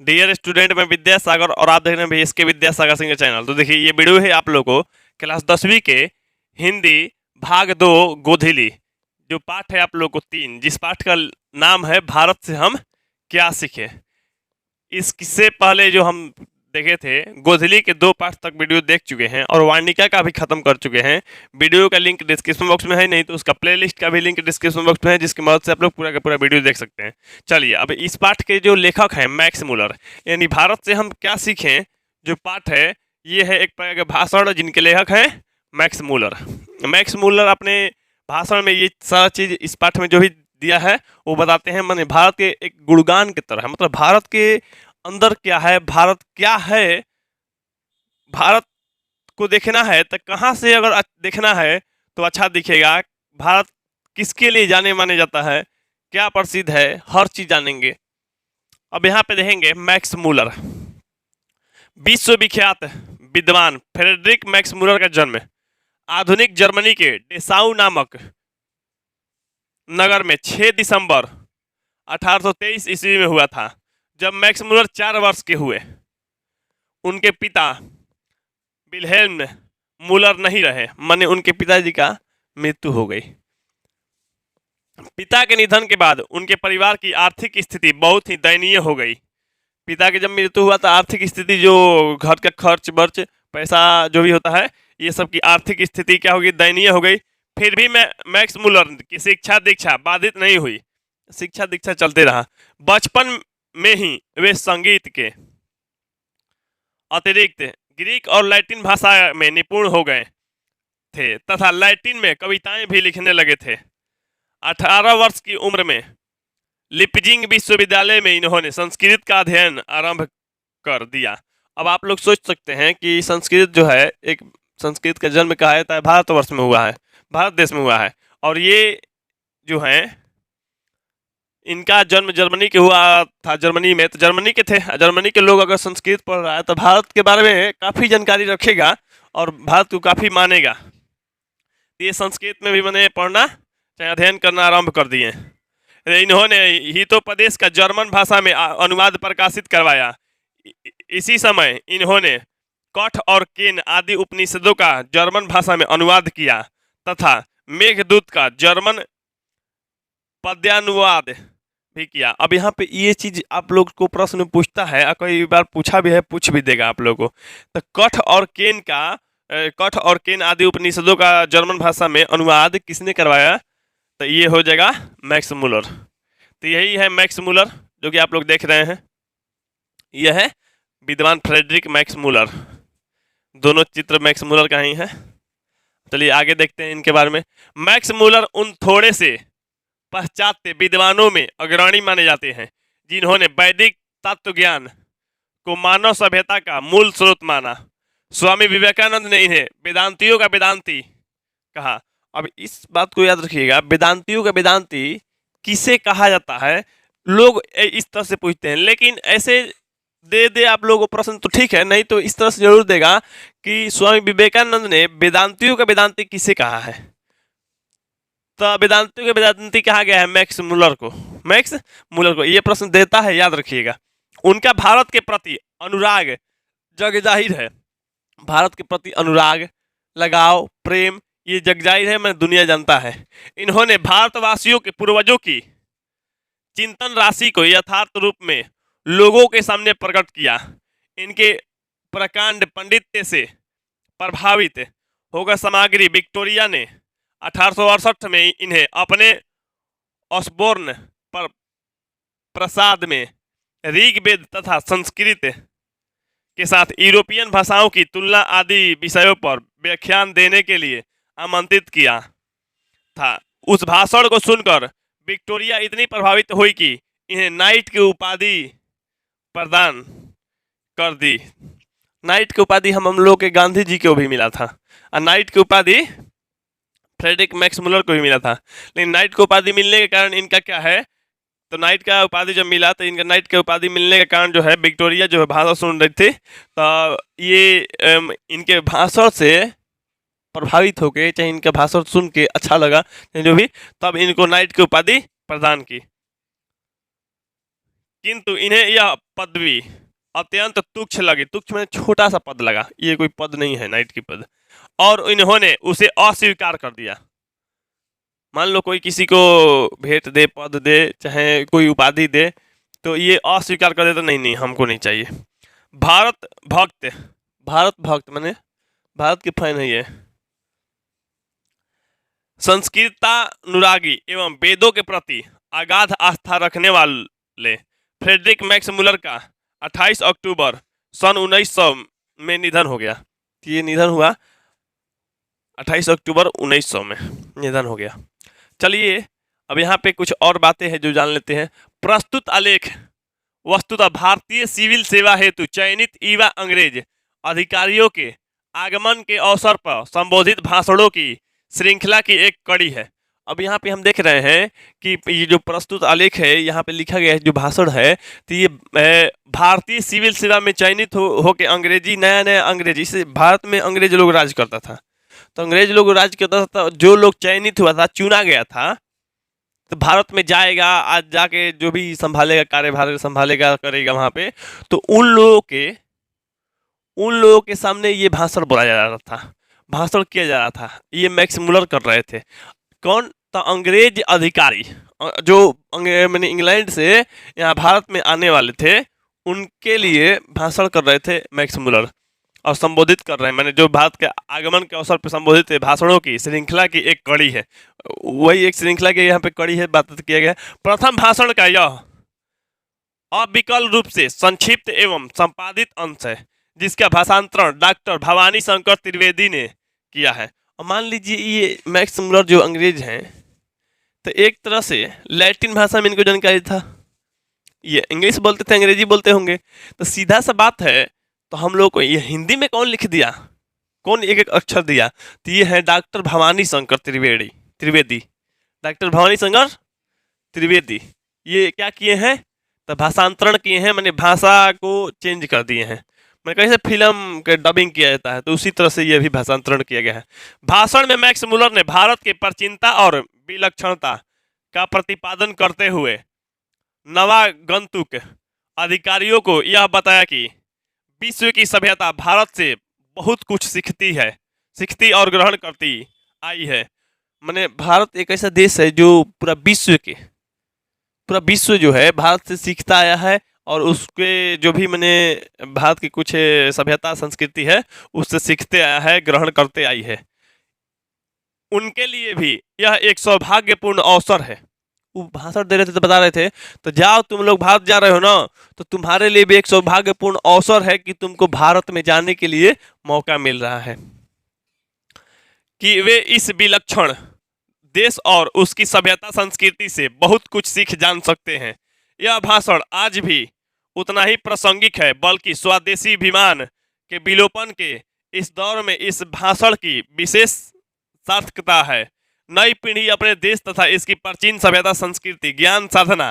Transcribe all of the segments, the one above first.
Dear student, मैं विद्यासागर और आप देख रहे हैं भी इसके विद्यासागर सिंह चैनल। तो देखिए, ये वीडियो है आप लोगों को क्लास 10वीं के हिंदी भाग 2 गोधिली, जो पाठ है आप लोगों को 3, जिस पाठ का नाम है भारत से हम क्या सीखे। इससे पहले जो हम देखे थे गोधली के 2 पार्ट तक वीडियो देख चुके हैं और वार्णिका का भी खत्म कर चुके हैं। वीडियो का लिंक डिस्क्रिप्शन बॉक्स में है, नहीं तो उसका प्लेलिस्ट का भी लिंक डिस्क्रिप्शन बॉक्स में है, जिसकी मदद से आप लोग पूरा का पूरा वीडियो देख सकते हैं। चलिए, अब इस पाठ के जो लेखक हैं मैक्स मूलर, यानी भारत से हम क्या सीखें जो पाठ है, ये है एक प्रकार का भाषण जिनके लेखक हैं मैक्स मूलर। मैक्स मूलर अपने भाषण में ये सारा चीज़ इस पाठ में जो भी दिया है वो बताते हैं। मैंने भारत के एक गुणगान की तरह, मतलब भारत के अंदर क्या है, भारत क्या है, भारत को देखना है तो कहाँ से अगर देखना है तो अच्छा दिखेगा। भारत किसके लिए जाने माने जाता है, क्या प्रसिद्ध है, हर चीज जानेंगे। अब यहाँ पे देखेंगे मैक्स मूलर, विश्वविख्यात विद्वान फ्रेडरिक मैक्स मूलर का जन्म आधुनिक जर्मनी के डेसाउ नामक नगर में 6 दिसंबर 1823 ईस्वी में हुआ था। जब मैक्स मूलर 4 वर्ष के हुए, उनके पिता विल्हेल्म मूलर नहीं रहे, माने उनके पिताजी का मृत्यु हो गई। पिता के निधन के बाद उनके परिवार की आर्थिक स्थिति बहुत ही दयनीय हो गई। पिता की जब मृत्यु हुआ तो आर्थिक स्थिति, जो घर का खर्च बर्च पैसा जो भी होता है, ये सब की आर्थिक स्थिति क्या होगी, दयनीय हो गई। फिर भी मैक्स मूलर की शिक्षा दीक्षा बाधित नहीं हुई, शिक्षा दीक्षा चलते रहा। बचपन में ही वे संगीत के अतिरिक्त ग्रीक और लैटिन भाषा में निपुण हो गए थे तथा लैटिन में कविताएं भी लिखने लगे थे। 18 वर्ष की उम्र में लिपजिंग विश्वविद्यालय में इन्होंने संस्कृत का अध्ययन आरंभ कर दिया। अब आप लोग सोच सकते हैं कि संस्कृत जो है, एक संस्कृत का जन्म कहा है भारतवर्ष में हुआ है, भारत देश में हुआ है, और ये जो है इनका जन्म जर्मनी के हुआ था। जर्मनी में तो जर्मनी के थे, जर्मनी के लोग अगर संस्कृत पढ़ रहा है तो भारत के बारे में काफ़ी जानकारी रखेगा और भारत को काफ़ी मानेगा। ये संस्कृत में भी मैंने पढ़ना चाहे अध्ययन करना आरंभ कर दिए। इन्होंने हितोपदेश का जर्मन भाषा में अनुवाद प्रकाशित करवाया। इसी समय इन्होंने कठ और केन आदि उपनिषदों का जर्मन भाषा में अनुवाद किया तथा मेघदूत का जर्मन पद्यानुवाद भी किया। अब यहाँ पे ये चीज आप लोग को प्रश्न पूछता है, कई बार पूछा भी है, पूछ भी देगा आप लोगों को। तो कठ और केन आदि उपनिषदों का जर्मन भाषा में अनुवाद किसने करवाया, तो ये हो जाएगा मैक्स मूलर। तो यही है मैक्स मूलर जो कि आप लोग देख रहे हैं, यह है विद्वान फ्रेडरिक मैक्स मूलर। दोनों चित्र मैक्स मूलर का ही है। चलिए आगे देखते हैं इनके बारे में। मैक्स मूलर उन थोड़े से पाश्चात्य विद्वानों में अग्रणी माने जाते हैं जिन्होंने वैदिक तत्व ज्ञान को मानव सभ्यता का मूल स्रोत माना। स्वामी विवेकानंद ने इन्हें वेदांतियों का वेदांती कहा। अब इस बात को याद रखिएगा, वेदांतियों का वेदांती किसे कहा जाता है, लोग इस तरह से पूछते हैं, लेकिन ऐसे दे आप लोगों को प्रश्न तो ठीक है, नहीं तो इस तरह से जरूर देगा कि स्वामी विवेकानंद ने वेदांतियों का वेदांती किसे कहा है। तो वेदांतियों के वेदांती कहा गया है मैक्स मूलर को। मैक्स मूलर को ये प्रश्न देता है, याद रखिएगा। उनका भारत के प्रति अनुराग जग जाहिर है। भारत के प्रति अनुराग, लगाव, प्रेम, ये जग जाहिर है, मैं दुनिया जानता है। इन्होंने भारतवासियों के पूर्वजों की चिंतन राशि को यथार्थ रूप में लोगों के सामने प्रकट किया। इनके प्रकांड पंडित्य से प्रभावित होकर सामग्री विक्टोरिया ने 1868 में इन्हें अपने ऑसबोर्न पर प्रसाद में ऋग्वेद तथा संस्कृत के साथ यूरोपियन भाषाओं की तुलना आदि विषयों पर व्याख्यान देने के लिए आमंत्रित किया था। उस भाषण को सुनकर विक्टोरिया इतनी प्रभावित हुई कि इन्हें नाइट की उपाधि प्रदान कर दी। नाइट की उपाधि हम लोग के गांधी जी को भी मिला था, और नाइट की उपाधि फ्रेडरिक मैक्स मूलर को भी मिला था। लेकिन नाइट की उपाधि मिलने के कारण इनका क्या है, तो नाइट का उपाधि जब मिला तो इनका नाइट के उपाधि मिलने के कारण जो है विक्टोरिया जो है भाषण सुन रही थी, तो ये इनके भाषण से प्रभावित होके, चाहे इनका भाषण सुन के अच्छा लगा जो भी, तब इनको नाइट की उपाधि प्रदान की। किंतु इन्हें यह पदवी अत्यंत तुच्छ लगी। तुच्छ में छोटा सा पद लगा, ये कोई पद नहीं है नाइट की पद, और इन्होंने उसे अस्वीकार कर दिया। मान लो कोई किसी को भेंट दे, पद दे, चाहे कोई उपाधि दे, तो ये अस्वीकार कर दे तो नहीं नहीं हमको नहीं चाहिए। भारत भक्त, भारत भक्त माने भारत के फैन है ये। संस्कृतानुरागी एवं वेदों के प्रति अगाध आस्था रखने वाले फ्रेडरिक मैक्स मुलर का 28 अक्टूबर सन 1900 में निधन हो गया। ये निधन हुआ 28 अक्टूबर 1900 में निधन हो गया। चलिए अब यहाँ पे कुछ और बातें हैं जो जान लेते हैं। प्रस्तुत आलेख वस्तुतः भारतीय सिविल सेवा हेतु चयनित युवा अंग्रेज अधिकारियों के आगमन के अवसर पर संबोधित भाषणों की श्रृंखला की एक कड़ी है। अब यहाँ पे हम देख रहे हैं कि ये जो प्रस्तुत आलेख है, यहाँ पे लिखा गया है जो भाषण है, तो ये भारतीय सिविल सेवा में चयनित हो के अंग्रेजी, नया नया अंग्रेजी, इससे भारत में अंग्रेज लोग राज करता था, तो अंग्रेज लोग राज करता था, जो लोग चयनित हुआ था, चुना गया था, तो भारत में जाएगा, आज जाके जो भी संभालेगा, कार्यभार संभालेगा, करेगा वहाँ पे, तो उन लोगों के सामने ये भाषण बोला जा रहा था, भाषण किया जा रहा था। ये मैक्स मुलर कर रहे थे। कौन? तो अंग्रेज अधिकारी जो मैंने इंग्लैंड से यहाँ भारत में आने वाले थे, उनके लिए भाषण कर रहे थे मैक्स मुलर, और संबोधित कर रहे हैं, मैंने जो भारत के आगमन के अवसर पर संबोधित भाषणों की श्रृंखला की एक कड़ी है, वही एक श्रृंखला की यहाँ पे कड़ी है, बात किया गया। प्रथम भाषण का यह अविकल रूप से संक्षिप्त एवं संपादित अंश है, जिसका भाषांतरण डॉक्टर भवानी शंकर त्रिवेदी ने किया है। और मान लीजिए ये मैक्स मुलर जो अंग्रेज हैं, तो एक तरह से लैटिन भाषा में इनको जानकारी था, ये इंग्लिश बोलते थे, अंग्रेजी बोलते होंगे, तो सीधा सा बात है, तो हम लोग को ये हिंदी में कौन लिख दिया, कौन एक एक अक्षर दिया, तो ये है डॉक्टर भवानी शंकर त्रिवेदी। डॉक्टर भवानी शंकर त्रिवेदी ये क्या किए हैं, तो भाषांतरण किए हैं, मैंने भाषा को चेंज कर दिए हैं। मैं कैसे फिल्म के डबिंग किया जाता है, तो उसी तरह से यह भी भाषांतरण किया गया है। भाषण में मैक्स मुलर ने भारत के प्राचीनता और विलक्षणता का प्रतिपादन करते हुए नवागंतुक अधिकारियों को यह बताया कि विश्व की सभ्यता भारत से बहुत कुछ सीखती और ग्रहण करती आई है। मैंने भारत एक ऐसा देश है जो पूरा विश्व जो है भारत से सीखता आया है, और उसके जो भी मैंने भारत की कुछ सभ्यता संस्कृति है उससे सीखते आया है, ग्रहण करते आई है। उनके लिए भी यह एक सौभाग्यपूर्ण अवसर है। वो भाषण दे रहे थे तो बता रहे थे, तो जाओ तुम लोग भारत जा रहे हो ना, तो तुम्हारे लिए भी एक सौभाग्यपूर्ण अवसर है कि तुमको भारत में जाने के लिए मौका मिल रहा है, कि वे इस विलक्षण देश और उसकी सभ्यता संस्कृति से बहुत कुछ सीख जान सकते हैं। यह भाषण आज भी उतना ही प्रासंगिक है, बल्कि स्वदेशी अभिमान के विलोपन के इस दौर में इस भाषण की विशेष सार्थकता है। नई पीढ़ी अपने देश तथा इसकी प्राचीन सभ्यता संस्कृति, ज्ञान साधना,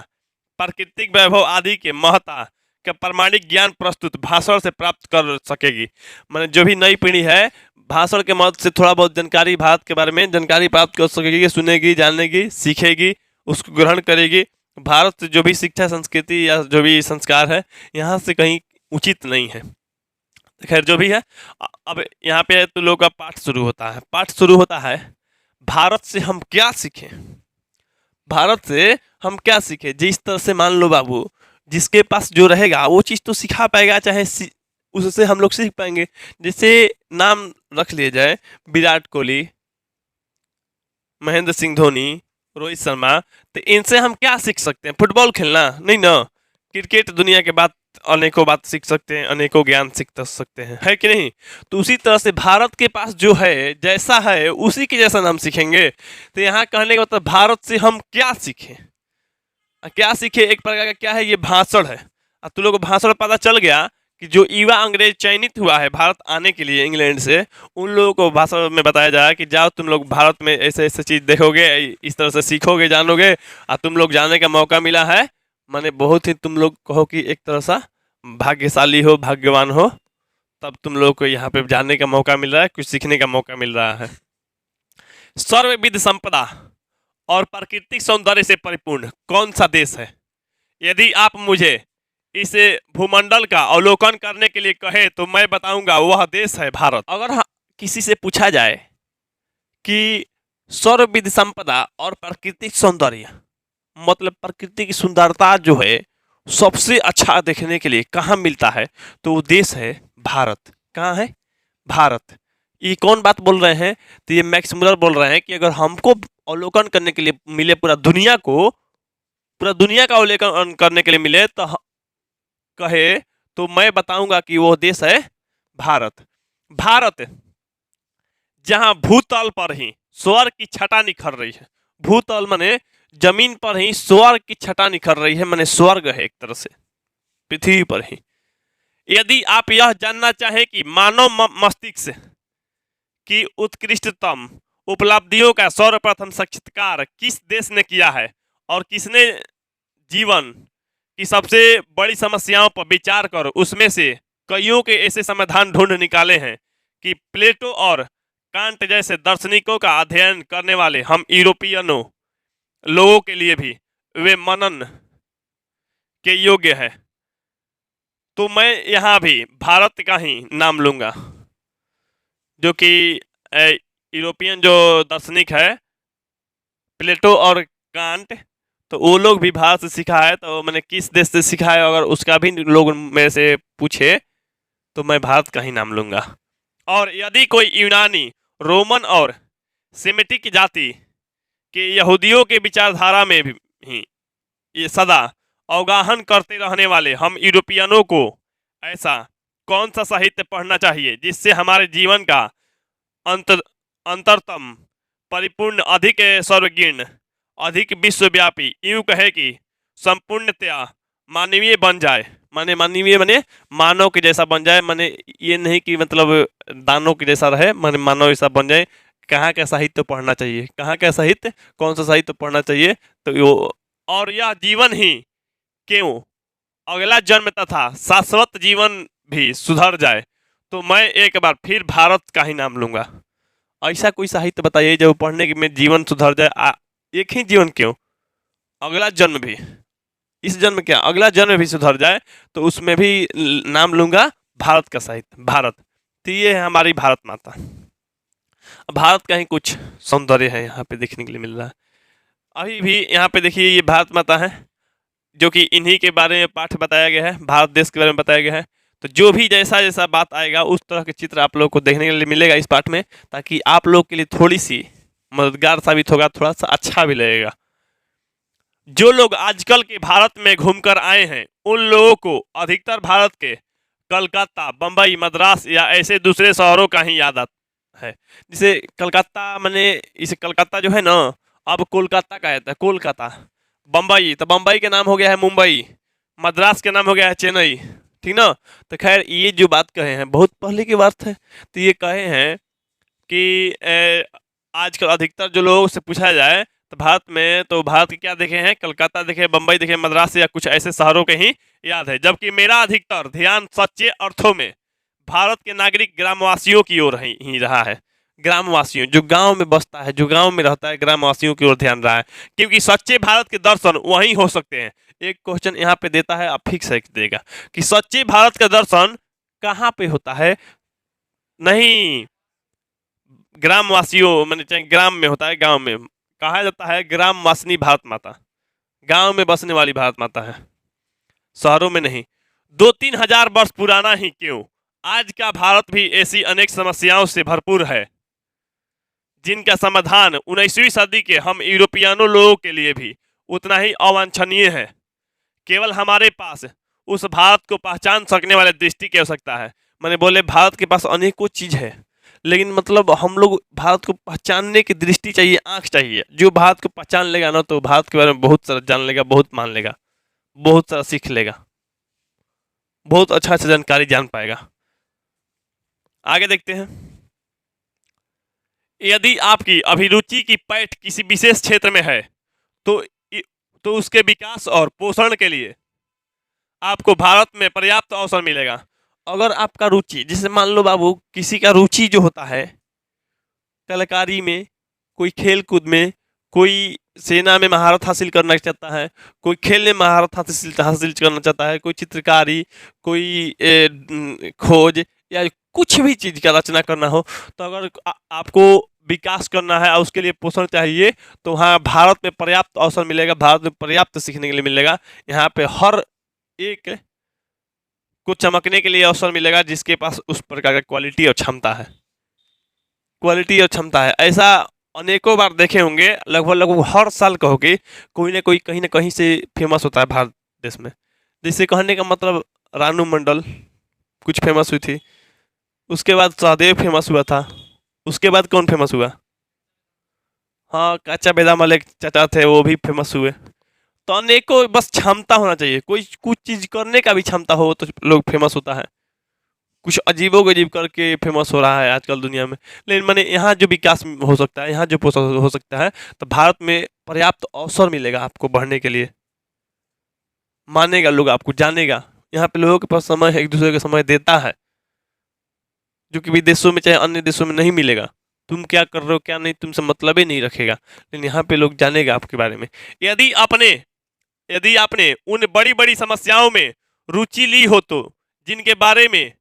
प्राकृतिक वैभव आदि के महत्ता का प्रमाणिक ज्ञान प्रस्तुत भाषण से प्राप्त कर सकेगी। मैंने जो भी नई पीढ़ी है, भाषण के मदद से थोड़ा बहुत जानकारी भारत के बारे में जानकारी प्राप्त कर सकेगी, सुनेगी, जानेगी, सीखेगी, उसको ग्रहण करेगी। भारत से जो भी शिक्षा संस्कृति या जो भी संस्कार है यहाँ से कहीं उचित नहीं है। खैर जो भी है, अब यहाँ पे तो लोगों का पाठ शुरू होता है भारत से हम क्या सीखें, भारत से हम क्या सीखें। जिस तरह से मान लो बाबू, जिसके पास जो रहेगा वो चीज़ तो सिखा पाएगा, चाहे उससे हम लोग सीख पाएंगे। जैसे नाम रख लिया जाए विराट कोहली, महेंद्र सिंह धोनी, रोहित शर्मा, तो इनसे हम क्या सीख सकते हैं? फुटबॉल खेलना नहीं ना, क्रिकेट दुनिया के बात अनेकों बात सीख सकते हैं, अनेकों ज्ञान सीख सकते हैं, है कि नहीं? तो उसी तरह से भारत के पास जो है, जैसा है उसी के जैसा हम सीखेंगे। तो यहाँ कहने का मतलब भारत से हम क्या सीखें, क्या सीखे एक प्रकार का क्या है, ये भाषण है। अब तुम लोग को भाषण पता चल गया कि जो युवा अंग्रेज चयनित हुआ है भारत आने के लिए इंग्लैंड से, उन लोगों को भाषण में बताया जाए कि जाओ तुम लोग भारत में ऐसे ऐसे चीज़ देखोगे, इस तरह से सीखोगे, जानोगे, और तुम लोग जाने का मौका मिला है। माने बहुत ही तुम लोग कहो कि एक तरह सा भाग्यशाली हो, भाग्यवान हो, तब तुम लोग को यहाँ पे जाने का मौका मिल रहा है, कुछ सीखने का मौका मिल रहा है। सर्वविध संपदा और प्राकृतिक सौंदर्य से परिपूर्ण कौन सा देश है? यदि आप मुझे इस भूमंडल का अवलोकन करने के लिए कहे तो मैं बताऊंगा वह देश है भारत। अगर किसी से पूछा जाए कि सर्वविध संपदा और प्राकृतिक सौंदर्य, मतलब प्रकृति की सुंदरता जो है सबसे अच्छा देखने के लिए कहाँ मिलता है, तो वो देश है भारत। कहाँ है? भारत। ये कौन बात बोल रहे हैं? तो ये मैक्स मुलर बोल रहे हैं कि अगर हमको अवलोकन करने के लिए मिले पूरा दुनिया का अवलोकन करने के लिए मिले तो कहे तो मैं बताऊंगा कि वो देश है भारत। भारत जहां भूतल पर ही स्वर्ग की छटा निखर रही है। भूतल माने जमीन पर ही स्वर्ग की छटा निखर रही है, माने स्वर्ग है एक तरह से पृथ्वी पर ही। यदि आप यह जानना चाहें कि मानव मस्तिष्क की उत्कृष्टतम उपलब्धियों का सर्वप्रथम साक्षात्कार किस देश ने किया है और किसने जीवन की सबसे बड़ी समस्याओं पर विचार कर उसमें से कईयों के ऐसे समाधान ढूंढ निकाले हैं कि प्लेटो और कांट जैसे दार्शनिकों का अध्ययन करने वाले हम यूरोपियनों लोगों के लिए भी वे मनन के योग्य है, तो मैं यहाँ भी भारत का ही नाम लूंगा। जो कि यूरोपियन जो दार्शनिक है प्लेटो और कांट, तो वो लोग भी भारत से सीखा है। तो मैंने किस देश से सीखा है अगर उसका भी लोग मेरे से पूछे तो मैं भारत का ही नाम लूंगा। और यदि कोई यूनानी, रोमन और सेमेटिक जाति के यहूदियों के विचारधारा में भी ये सदा अवगाहन करते रहने वाले हम यूरोपियनों को ऐसा कौन सा साहित्य पढ़ना चाहिए जिससे हमारे जीवन का अंतरतम परिपूर्ण, अधिक सर्वगीर्ण, अधिक विश्वव्यापी, यूं कहे कि संपूर्णतया मानवीय बन जाए। माने मानवीय माने मानव के जैसा बन जाए, माने ये नहीं कि मतलब दानव के जैसा रहे, माने मानव जैसा बन जाए। कहाँ का साहित्य पढ़ना चाहिए, कहाँ का साहित्य, कौन सा साहित्य पढ़ना चाहिए, तो यो और यह जीवन ही क्यों अगला जन्म तथा शाश्वत जीवन भी सुधर जाए, तो मैं एक बार फिर भारत का ही नाम लूंगा। ऐसा कोई साहित्य बताइए जो पढ़ने में जीवन सुधर जाए। एक ही जीवन क्यों, अगला जन्म भी, इस जन्म क्या अगला जन्म भी सुधर जाए, तो उसमें भी नाम लूंगा भारत का साहित्य, भारत। तो ये है हमारी भारत माता। भारत का ही कुछ सौंदर्य है यहाँ पे देखने के लिए मिल रहा है। अभी भी यहाँ पे देखिए ये भारत माता है, जो कि इन्हीं के बारे में पाठ बताया गया है, भारत देश के बारे में बताया गया है। तो जो भी जैसा जैसा बात आएगा उस तरह के चित्र आप लोग को देखने के लिए मिलेगा इस पाठ में, ताकि आप लोग के लिए थोड़ी सी मददगार साबित होगा, थोड़ा सा अच्छा भी लगेगा। जो लोग आजकल के भारत में घूमकर आए हैं उन लोगों को अधिकतर भारत के कलकत्ता, बम्बई, मद्रास या ऐसे दूसरे शहरों का ही याद आता है। जैसे कलकत्ता मैंने इसे कलकत्ता जो है ना अब कोलकाता का आता है, कोलकाता। बम्बई तो बम्बई के नाम हो गया है मुंबई, मद्रास के नाम हो गया है चेन्नई, ठीक ना। तो खैर ये जो बात कहे हैं बहुत पहले की बात है। तो ये कहे हैं कि आजकल अधिकतर जो लोगों से पूछा जाए तो भारत में, तो भारत के क्या देखे हैं, कलकत्ता देखे, बम्बई देखे, मद्रास या कुछ ऐसे शहरों के ही याद है। जबकि मेरा अधिकतर ध्यान सच्चे अर्थों में भारत के नागरिक ग्रामवासियों की ओर ही रहा है। ग्रामवासियों, जो गांव में बसता है, जो गांव में रहता है, ग्रामवासियों की ओर ध्यान रहा है, क्योंकि सच्चे भारत के दर्शन वहीं हो सकते हैं। एक क्वेश्चन यहाँ पे देता है, आप फिक्स देगा कि सच्चे भारत का दर्शन कहाँ पे होता है? नहीं, ग्रामवासियों मैंने चाहे ग्राम में होता है, गांव में कहा जाता है ग्राम वासिनी भारत माता, गांव में बसने वाली भारत माता है, शहरों में नहीं। 2-3 हजार वर्ष पुराना ही क्यों, आज का भारत भी ऐसी अनेक समस्याओं से भरपूर है जिनका समाधान 19वीं सदी के हम यूरोपियनों लोगों के लिए भी उतना ही अवांछनीय है। केवल हमारे पास उस भारत को पहचान सकने वाले दृष्टि की आवश्यकता है। मैंने बोले भारत के पास अनेकों चीज है, लेकिन मतलब हम लोग भारत को पहचानने की दृष्टि चाहिए, आंख चाहिए। जो भारत को पहचान लेगा ना तो भारत के बारे में बहुत सारा जान लेगा, बहुत मान लेगा, बहुत सारा सीख लेगा, बहुत अच्छा अच्छा जानकारी जान पाएगा। आगे देखते हैं। यदि आपकी अभिरुचि की पैठ किसी विशेष क्षेत्र में है तो उसके विकास और पोषण के लिए आपको भारत में पर्याप्त अवसर मिलेगा। अगर आपका रुचि, जैसे मान लो बाबू किसी का रुचि जो होता है कलाकारी में, कोई खेल कूद में, कोई सेना में महारत हासिल करना चाहता है, कोई खेल में महारत हासिल हासिल करना चाहता है, कोई चित्रकारी, कोई खोज या कुछ भी चीज़ का रचना करना हो, तो अगर आपको विकास करना है और उसके लिए पोषण चाहिए, तो वहाँ भारत में पर्याप्त अवसर मिलेगा, भारत में पर्याप्त सीखने के लिए मिलेगा। यहाँ पे हर एक को चमकने के लिए अवसर मिलेगा जिसके पास उस प्रकार का क्वालिटी और क्षमता है, क्वालिटी और क्षमता है। ऐसा अनेकों बार देखे होंगे, लगभग लगभग हर साल कहोगे कोई ना कोई कहीं ना कहीं से फेमस होता है भारत देश में। जिससे कहने का मतलब रानू मंडल कुछ फेमस हुई थी, उसके बाद सहदेव फेमस हुआ था, उसके बाद कौन फेमस हुआ? हाँ, काचा बेदाम वाले चाचा थे, वो भी फेमस हुए। तो अनेकों, बस क्षमता होना चाहिए, कोई कुछ चीज़ करने का भी क्षमता हो तो लोग फेमस होता है। कुछ अजीबोगरीब करके फेमस हो रहा है आजकल दुनिया में, लेकिन मैंने यहाँ जो विकास हो सकता है, यहाँ जो पोषण हो सकता है, तो भारत में पर्याप्त अवसर मिलेगा आपको बढ़ने के लिए, मानेगा लोग, आपको जानेगा। यहाँ पे लोगों के पास समय एक दूसरे का समय देता है, जो कि विदेशों में चाहे अन्य देशों में नहीं मिलेगा। तुम क्या कर रहे हो क्या नहीं तुमसे मतलब ही नहीं रखेगा, लेकिन यहाँ पे लोग जानेगा आपके बारे में। यदि आपने उन बड़ी बड़ी समस्याओं में रुचि ली हो, तो जिनके बारे में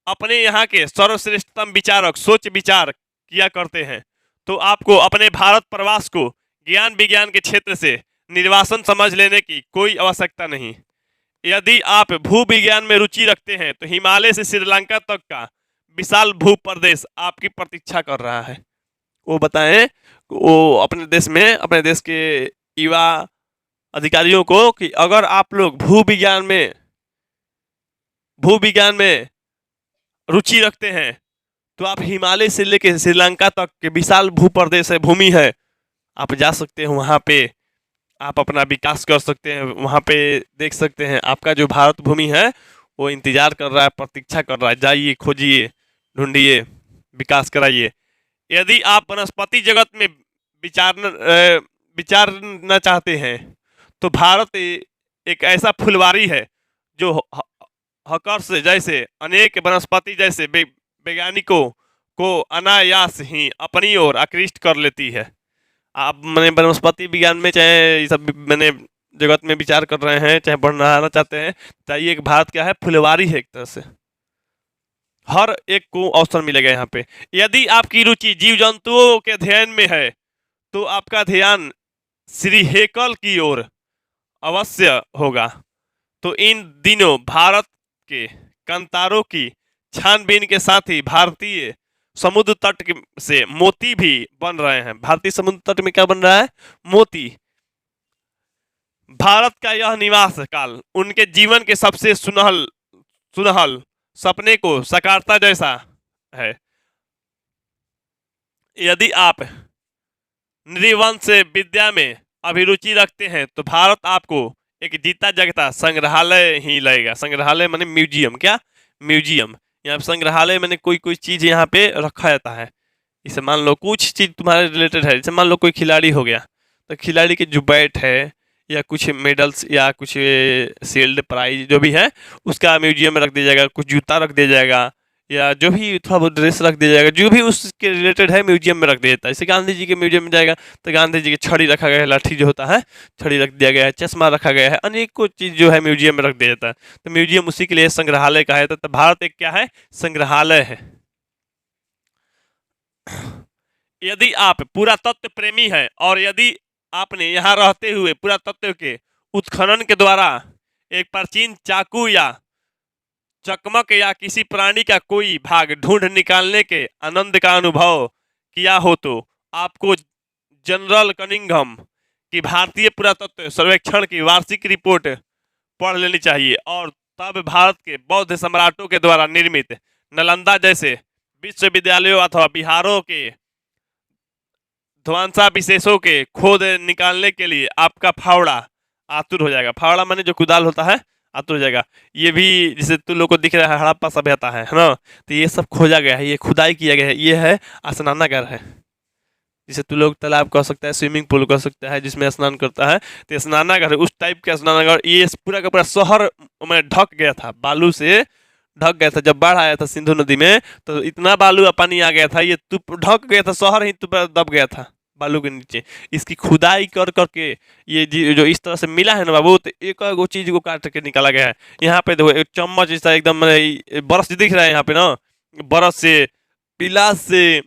अपने यहाँ के सर्वश्रेष्ठतम विचारक सोच विचार किया करते हैं, तो आपको अपने भारत प्रवास को ज्ञान विज्ञान के क्षेत्र से निर्वासन समझ लेने की कोई आवश्यकता नहीं। यदि आप भू विज्ञान में रुचि रखते हैं, तो हिमालय से श्रीलंका तक का विशाल भू प्रदेश आपकी प्रतीक्षा कर रहा है। वो बताएं, वो अपने देश में, अपने देश के युवा अधिकारियों को, कि अगर आप लोग भू विज्ञान में रुचि रखते हैं, तो आप हिमालय से लेकर श्रीलंका तक के विशाल भू प्रदेश है, भूमि है, आप जा सकते हैं वहाँ पे, आप अपना विकास कर सकते हैं, वहाँ पे देख सकते हैं। आपका जो भारत भूमि है वो इंतजार कर रहा है, प्रतीक्षा कर रहा है। जाइए, खोजिए, ढूंढिए, विकास कराइए। यदि आप वनस्पति जगत में विचारना चाहते हैं, तो भारत एक ऐसा फुलवारी है जो हकर्ष जैसे अनेक वनस्पति जैसे वैज्ञानिकों को अनायास ही अपनी ओर आकृष्ट कर लेती है। आप मैंने वनस्पति विज्ञान में चाहे सब मैंने जगत में विचार कर रहे हैं, चाहे बढ़ना चाहते हैं, चाहे एक भारत क्या है, फुलवारी है एक तरह से, हर एक को अवसर मिलेगा यहाँ पे। यदि आपकी रुचि जीव जंतुओं के अध्ययन में है, तो आपका ध्यान श्री हेकल की ओर अवश्य होगा। तो इन दिनों भारत के कंतारों की छानबीन के साथ ही भारतीय समुद्र तट से मोती भी बन रहे हैं। भारतीय समुद्र तट में क्या बन रहा है? मोती। भारत का यह निवास काल उनके जीवन के सबसे सुनहल सपने को साकारता जैसा है। यदि आप नृवंश विद्या में अभिरुचि रखते हैं, तो भारत आपको एक जीता जगता संग्रहालय ही लगेगा। संग्रहालय माने म्यूजियम। क्या? म्यूजियम। यहाँ पे संग्रहालय मैंने कोई चीज़ यहाँ पे रखा जाता है। जैसे मान लो कुछ चीज़ तुम्हारे रिलेटेड है, जैसे मान लो कोई खिलाड़ी हो गया, तो खिलाड़ी के जो बैट है या कुछ मेडल्स या कुछ शील्ड प्राइज जो भी है, उसका म्यूजियम में रख दिया जाएगा। कुछ जूता रख दिया जाएगा, या जो भी थोड़ा बहुत ड्रेस रख दिया जाएगा, जो भी उसके रिलेटेड है म्यूजियम में रख दिया जाता है। जैसे गांधी जी के म्यूजियम में जाएगा तो गांधी जी की छड़ी रखा गया है, लाठी जो होता है छड़ी रख दिया गया है, चश्मा रखा गया है, अनेकों चीज़ जो है म्यूजियम में रख दिया जाता है। तो म्यूजियम उसी के लिए संग्रहालय का है। तो भारत एक क्या है? संग्रहालय है। यदि आप पुरातत्व प्रेमी हैं, और यदि आपने यहाँ रहते हुए पुरातत्व के उत्खनन के द्वारा एक प्राचीन चाकू या चकमक या किसी प्राणी का कोई भाग ढूंढ निकालने के आनंद का अनुभव किया हो, तो आपको जनरल कनिंघम की भारतीय पुरातत्व सर्वेक्षण की वार्षिक रिपोर्ट पढ़ लेनी चाहिए। और तब भारत के बौद्ध सम्राटों के द्वारा निर्मित नालंदा जैसे विश्वविद्यालयों अथवा बिहारों के ध्वंसावशेषों के खोद निकालने के लिए आपका फावड़ा आतुर हो जाएगा। फावड़ा माने जो कुदाल होता है, आतुर हो जाएगा। ये भी जैसे तुम लोग को दिख रहा है हड़प्पा सभ्यता है ना, तो ये सब खोजा गया है, ये खुदाई किया गया है। ये है स्नानागार है, जिसे तू लोग तालाब कह सकता है, स्विमिंग पूल कह सकता है, जिसमें स्नान करता है, तो स्नानागार है। उस टाइप का स्नानागार ये पूरा का पूरा शहर में ढक गया था, बालू से ढक गया था। जब बाढ़ आया था सिंधु नदी में, तो इतना बालू पानी आ गया था, ये ढक गया था, शहर ही दब गया था बालू के नीचे। इसकी खुदाई कर करके ये जो इस तरह से मिला है ना बाबू, तो एक एक चीज को काट के निकाला गया है। यहाँ पे देखो एक चम्मच जैसा एकदम ब्रश दिख रहा है यहाँ पे ना, ब्रश से, पिलास से,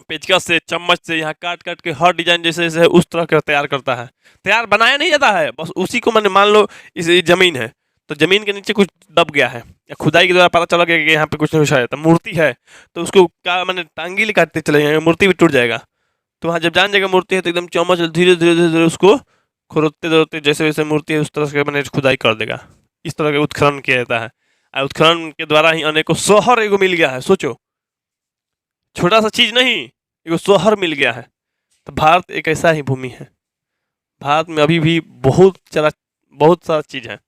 पेचकस से, चम्मच से यहाँ काट काट के हर डिजाइन जैसे जैसे उस तरह का तैयार करता है। तैयार बनाया नहीं जाता है, बस उसी को मैंने मान लो इस जमीन है तो जमीन के नीचे कुछ दब गया है, या खुदाई के द्वारा पता चला गया कि यहाँ पे कुछ नहीं है, तो मूर्ति है तो उसको क्या मैंने टांगी काटते चले जाएंगे, मूर्ति भी टूट जाएगा। तो वहाँ जब जान जाएगा मूर्ति है तो एकदम चम्मच धीरे धीरे धीरे धीरे उसको खुरदते दौड़ते जैसे जैसे मूर्ति है उस तरह से मैंने खुदाई कर देगा। इस तरह का उत्खनन किया जाता है, और उत्खनन के द्वारा ही अनेकों शहर एगो मिल गया है। सोचो, छोटा सा चीज नहीं, एगो शहर मिल गया है। तो भारत एक ऐसा ही भूमि है, भारत में अभी भी बहुत सारा चीज है।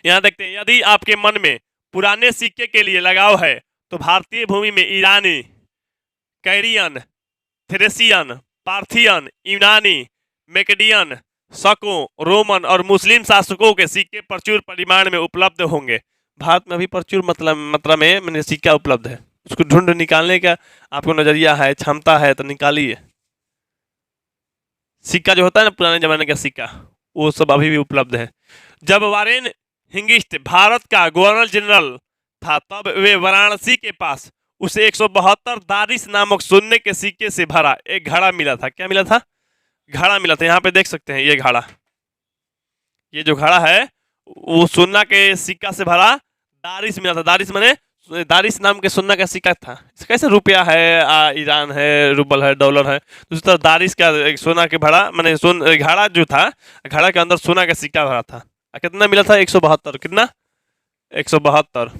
यहाँ देखते हैं, यदि आपके मन में पुराने सिक्के के लिए लगाव है तो भारतीय भूमि में ईरानी, कैरियन, थ्रेसियन, पार्थियन, यूनानी, मैकेडियन, शकों, रोमन और मुस्लिम शासकों के सिक्के प्रचुर परिमाण में उपलब्ध होंगे। भारत में अभी प्रचुर मात्रा में मैंने सिक्का उपलब्ध है। उसको ढूंढ निकालने का आपको नजरिया है, क्षमता है तो निकालिए। सिक्का जो होता है ना पुराने जमाने का सिक्का, वो सब अभी भी उपलब्ध है। जब वारेन हिंगिस्ट भारत का गवर्नर जनरल था तब वे वाराणसी के पास उसे 172 दारिस नामक सोने के सिक्के से भरा एक घड़ा मिला था। क्या मिला था? घड़ा मिला था। यहाँ पे देख सकते हैं ये घड़ा, ये जो घड़ा है वो सोना के सिक्का से भरा दारिस मिला था। दारिस माने दारिस नाम के सोना का सिक्का था। कैसे रुपया है, ईरान है, रूबल है, डॉलर है, तो उस तरह दारिस का एक सोना के भरा मैंने घड़ा जो था, घड़ा के अंदर सोना का सिक्का भरा था। कितना मिला था? 172। कितना? 172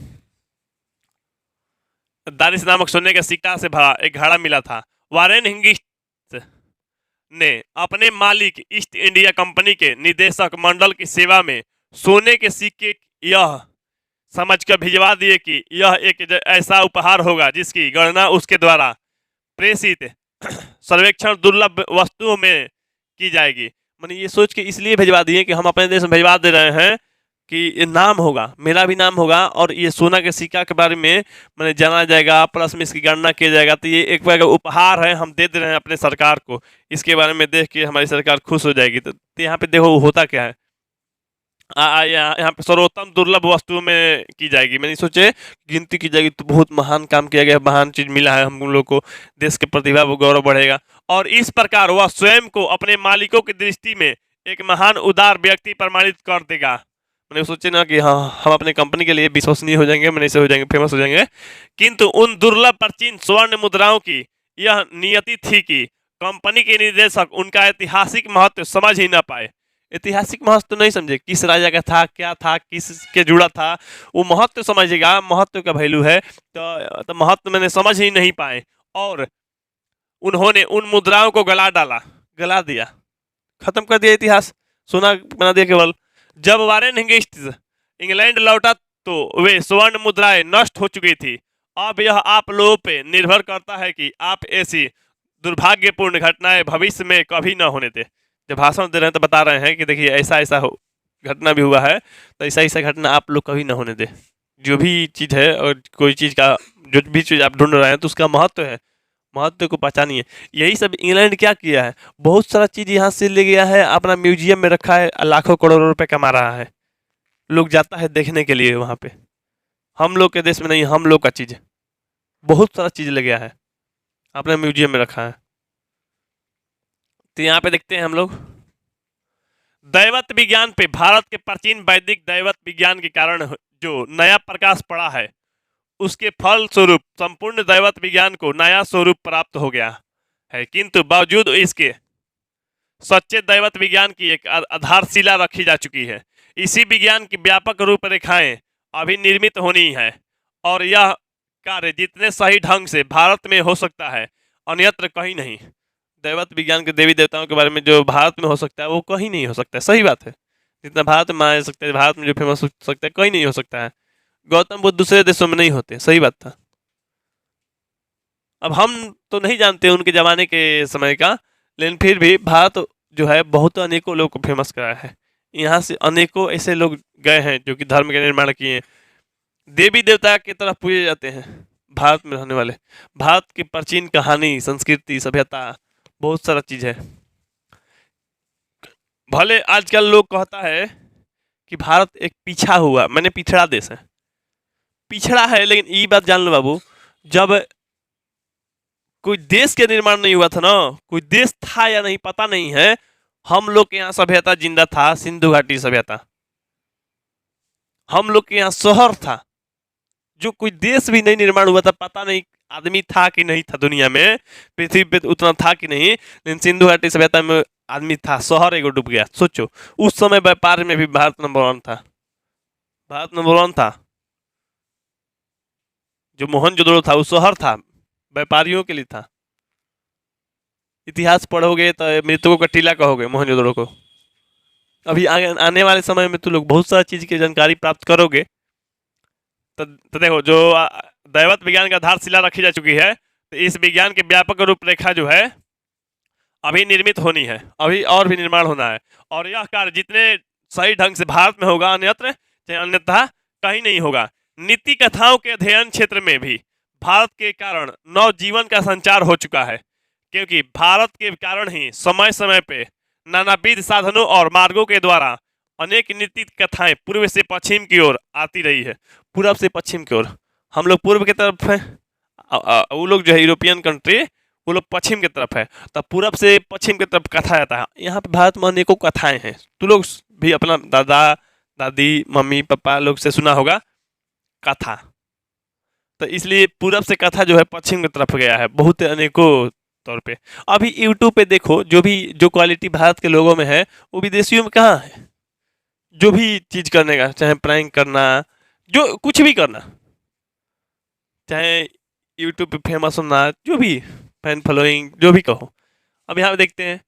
दारिस नामक सोने के सिक्का से भरा एक घड़ा मिला था। वारेन हिंगिस्ट ने अपने मालिक ईस्ट इंडिया कंपनी के निदेशक मंडल की सेवा में सोने के सिक्के यह समझकर भिजवा दिए कि यह एक ऐसा उपहार होगा जिसकी गणना उसके द्वारा प्रेषित सर्वेक्षण दुर्लभ वस्तुओं में की जाएगी। मैंने ये सोच के इसलिए भिजवा दिए कि हम अपने देश में भिजवा दे रहे हैं कि ये नाम होगा, मेरा भी नाम होगा, और ये सोना के सिक्का के बारे में मैंने जाना जाएगा, प्लस में इसकी गणना किया जाएगा। तो ये एक प्रकार का उपहार है, हम दे दे रहे हैं अपने सरकार को। इसके बारे में देख के हमारी सरकार खुश हो जाएगी। तो यहाँ पे देखो होता क्या है, यहाँ पे सर्वोत्तम दुर्लभ वस्तुओं में की जाएगी। मैंने सोचे गिनती की जाएगी तो बहुत महान काम किया गया, महान चीज मिला है हम लोग को, देश के प्रतिभा वो गौरव बढ़ेगा। और इस प्रकार वह स्वयं को अपने मालिकों की दृष्टि में एक महान उदार व्यक्ति प्रमाणित कर देगा। मैंने सोचे ना कि हाँ हम अपने कंपनी के लिए विश्वसनीय हो जाएंगे, मैंने ऐसे हो जाएंगे, फेमस हो जाएंगे। किंतु उन दुर्लभ प्राचीन स्वर्ण मुद्राओं की यह नियति थी कि कंपनी के निदेशक उनका ऐतिहासिक महत्व समझ ही ना पाए। ऐतिहासिक महत्व तो नहीं समझे, किस राजा का था, क्या था, किस के जुड़ा था, वो महत्व समझेगा, महत्व का वैल्यू है। तो महत्व मैंने समझ ही नहीं पाए और उन्होंने उन मुद्राओं को गला डाला, गला दिया, खत्म कर दिया, इतिहास सोना बना दिया केवल। जब वारेन हिंगिस्ट इंग्लैंड लौटा तो वे स्वर्ण मुद्राएं नष्ट हो चुकी थी। अब यह आप लोगों पे निर्भर करता है कि आप ऐसी दुर्भाग्यपूर्ण घटनाएं भविष्य में कभी न होने दें। जब भाषण दे रहे हैं तो बता रहे हैं कि देखिए ऐसा ऐसा घटना भी हुआ है, तो ऐसा ऐसा घटना आप लोग कभी ना होने दें। जो भी चीज़ है और कोई चीज़ का जो भी चीज़ आप ढूंढ रहे हैं तो उसका महत्व है, महत्व को पहचानिए। यही सब इंग्लैंड क्या किया है, बहुत सारा चीज़ यहाँ से ले गया है, अपना म्यूजियम में रखा है, लाखों करोड़ों रुपए कमा रहा है, लोग जाता है देखने के लिए वहाँ पे। हम लोग के देश में नहीं, हम लोग का चीज़ बहुत सारा चीज़ ले गया है, अपने म्यूजियम में रखा है। तो यहाँ पे देखते हैं हम लोग दैवत विज्ञान पे भारत के प्राचीन वैदिक दैवत विज्ञान के कारण जो नया प्रकाश पड़ा है, उसके फल स्वरूप संपूर्ण दैवत विज्ञान को नया स्वरूप प्राप्त हो गया है। किंतु बावजूद इसके सच्चे दैवत विज्ञान की एक आधारशिला रखी जा चुकी है। इसी विज्ञान की व्यापक रूपरेखाएं अभी निर्मित होनी है और यह कार्य जितने सही ढंग से भारत में हो सकता है अन्यत्र कहीं नहीं। दैवत विज्ञान के देवी देवताओं के बारे में जो भारत में हो सकता है वो कहीं नहीं हो सकता है। सही बात है, जितना भारत में माना जा सकता है, भारत में जो फेमस हो सकता है कहीं नहीं हो सकता है। गौतम बुद्ध दूसरे देशों में नहीं होते, सही बात था। अब हम तो नहीं जानते उनके जमाने के समय का, लेकिन फिर भी भारत जो है बहुत अनेकों लोग को फेमस कराया है। यहाँ से अनेकों ऐसे लोग गए हैं जो कि धर्म के निर्माण किए, देवी देवता की तरह पूजे जाते हैं। भारत में रहने वाले, भारत की प्राचीन कहानी, संस्कृति, सभ्यता, बहुत सारा चीज है। भले आजकल लोग कहता है कि भारत एक पिछड़ा देश है, पिछड़ा है, लेकिन ये बात जान लो बाबू, जब कोई देश के निर्माण नहीं हुआ था ना, कोई देश था या नहीं पता नहीं है, हम लोग के यहाँ सभ्यता जिंदा था, सिंधु घाटी सभ्यता। हम लोग के यहाँ शहर था, जो कोई देश भी नहीं निर्माण हुआ था, पता नहीं आदमी था कि नहीं था दुनिया में, पृथ्वी पे उतना था कि नहीं, लेकिन सिंधु घाटी सभ्यता में आदमी था, शहर एगो डूब गया। सोचो उस समय व्यापार में भी भारत नंबर 1 था, भारत नंबर 1 था। जो मोहनजोदड़ो था वो शहर था, व्यापारियों के लिए था। इतिहास पढ़ोगे तो मृतकों का टीला कहोगे मोहनजोदड़ो को। अभी आने वाले समय में तो लोग बहुत सारी चीज की जानकारी प्राप्त करोगे। तो देखो, जो दैवत विज्ञान का आधारशिला रखी जा चुकी है, तो इस विज्ञान की व्यापक रूपरेखा जो है अभी निर्मित होनी है, अभी और भी निर्माण होना है। और यह कार्य जितने सही ढंग से भारत में होगा, अन्यथा कहीं नहीं होगा। नीति कथाओं के अध्ययन क्षेत्र में भी भारत के कारण नवजीवन का संचार हो चुका है, क्योंकि भारत के कारण ही समय समय पे नानाविध साधनों और मार्गों के द्वारा अनेक नीति कथाएं पूर्व से पश्चिम की ओर आती रही है। पूर्व से पश्चिम की ओर, हम लोग पूर्व की तरफ है, वो लोग जो है यूरोपियन कंट्री, वो लोग पश्चिम की तरफ है, तो पूरब से पश्चिम की तरफ कथा आता है। यहाँ पे भारत में अनेकों कथाएं हैं, तू लोग भी अपना दादा दादी मम्मी पापा लोग से सुना होगा कथा। तो इसलिए पूरब से कथा जो है पश्चिम की तरफ गया है, बहुत अनेकों तौर पे। अभी यूट्यूब पे देखो, जो क्वालिटी भारत के लोगों में है वो विदेशियों में कहाँ है। जो भी चीज करने का, चाहे प्रैंक करना, जो कुछ भी करना, चाहे यूट्यूब पे फेमस होना, जो भी फैन फॉलोइंग, जो भी कहो। अब यहाँ पे देखते हैं,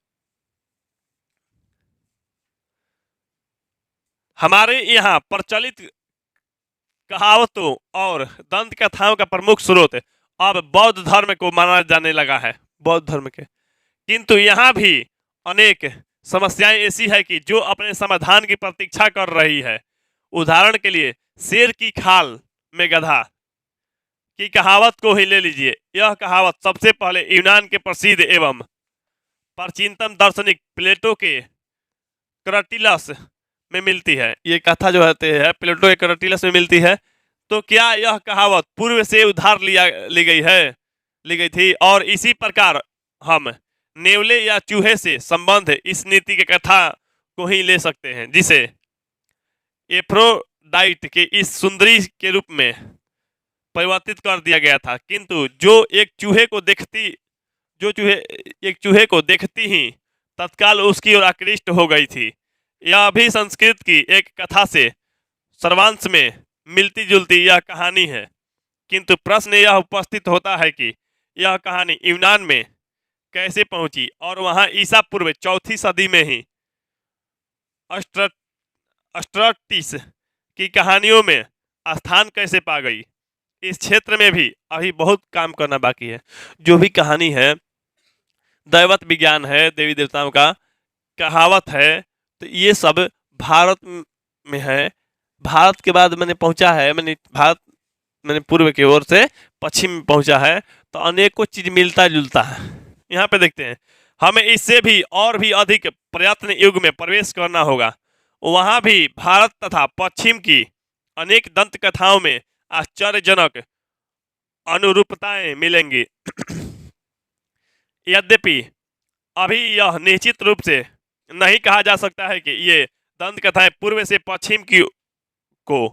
हमारे यहाँ प्रचलित कहावतों और दंत कथाओं का प्रमुख स्रोत अब बौद्ध धर्म को माना जाने लगा है, बौद्ध धर्म के। किंतु यहाँ भी अनेक समस्याएं ऐसी है कि जो अपने समाधान की प्रतीक्षा कर रही है। उदाहरण के लिए शेर की खाल में गधा की कहावत को ही ले लीजिए। यह कहावत सबसे पहले यूनान के प्रसिद्ध एवं प्राचीनतम दार्शनिक प्लेटो के क्रटिलस में मिलती है। ये कथा जो है प्लेटो के क्रटिलस में मिलती है। तो क्या यह कहावत पूर्व से उधार ली गई थी, और इसी प्रकार हम नेवले या चूहे से संबंध इस नीति के कथा को ही ले सकते हैं, जिसे एफ्रोडाइट के इस सुंदरी के रूप में परिवर्तित कर दिया गया था। किंतु एक चूहे को देखती ही तत्काल उसकी ओर आकृष्ट हो गई थी। यह भी संस्कृत की एक कथा से सर्वांश में मिलती जुलती यह कहानी है। किंतु प्रश्न यह उपस्थित होता है कि यह कहानी यूनान में कैसे पहुंची, और वहां ईसा पूर्व 4वीं सदी में ही अस्ट्रटिस की कहानियों में स्थान कैसे पा गई। इस क्षेत्र में भी अभी बहुत काम करना बाकी है। जो भी कहानी है, दैवत विज्ञान है, देवी देवताओं का कहावत है, तो ये सब भारत में है। भारत के बाद मैंने पूर्व की ओर से पश्चिम में पहुंचा है, तो अनेकों चीज मिलता जुलता है। यहाँ पे देखते हैं, हमें इससे भी और भी अधिक प्रयत्न युग में प्रवेश करना होगा। वहां भी भारत तथा पश्चिम की अनेक दंत कथाओं में आश्चर्यजनक अनुरूपताएं मिलेंगी। यद्यपि अभी यह निश्चित रूप से नहीं कहा जा सकता है कि ये दंत कथाएं पूर्व से पश्चिम को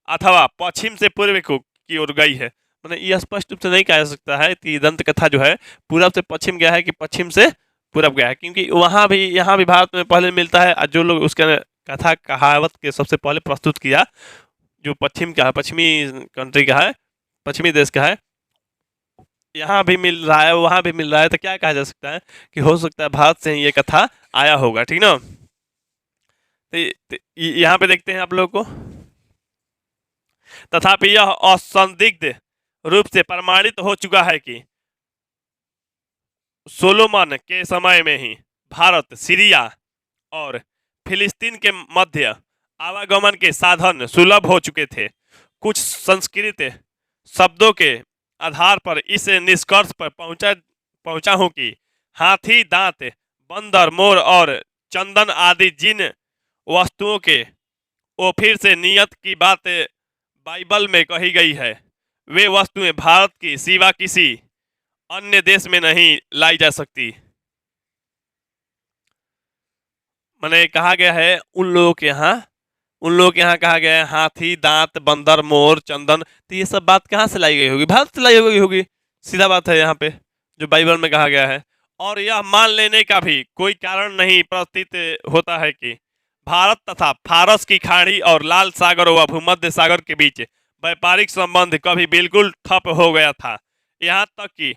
अथवा पश्चिम से पूर्व की ओर गई है। मतलब यह स्पष्ट रूप से नहीं कहा जा सकता है कि दंत कथा जो है पूरब से पश्चिम गया है कि पश्चिम से पूरब गया है, क्योंकि वहाँ भी भारत में पहले मिलता है। जो लोग उसके कथा कहावत के सबसे पहले प्रस्तुत किया, जो पश्चिमी कंट्री का है, पश्चिमी देश का है, यहाँ भी मिल रहा है, वहाँ भी मिल रहा है। तो क्या कहा जा सकता है कि हो सकता है भारत से ही ये कथा आया होगा, ठीक ना। तो यहाँ पे देखते हैं आप लोग को, तथापि यह असंदिग्ध रूप से प्रमाणित हो चुका है कि सोलोमन के समय में ही भारत, सीरिया और फिलिस्तीन के मध्य आवागमन के साधन सुलभ हो चुके थे। कुछ संस्कृत शब्दों के आधार पर इस निष्कर्ष पर पहुंचा हूं कि हाथी दांत, बंदर, मोर और चंदन आदि जिन वस्तुओं के वो फिर से नियत की बात बाइबल में कही गई है, वे वस्तुएं भारत की सिवा किसी अन्य देश में नहीं लाई जा सकती। मैंने कहा गया है उन लोगों के यहाँ कहा गया है हाथी दांत, बंदर, मोर, चंदन, तो ये सब बात कहाँ से लाई गई होगी? भारत से लाई गई होगी, सीधा बात है यहाँ पे जो बाइबल में कहा गया है। और यह मान लेने का भी कोई कारण नहीं प्रतीत होता है कि भारत तथा फारस की खाड़ी और लाल सागर व भूमध्य सागर के बीच व्यापारिक संबंध कभी बिल्कुल ठप हो गया था। यहाँ तक कि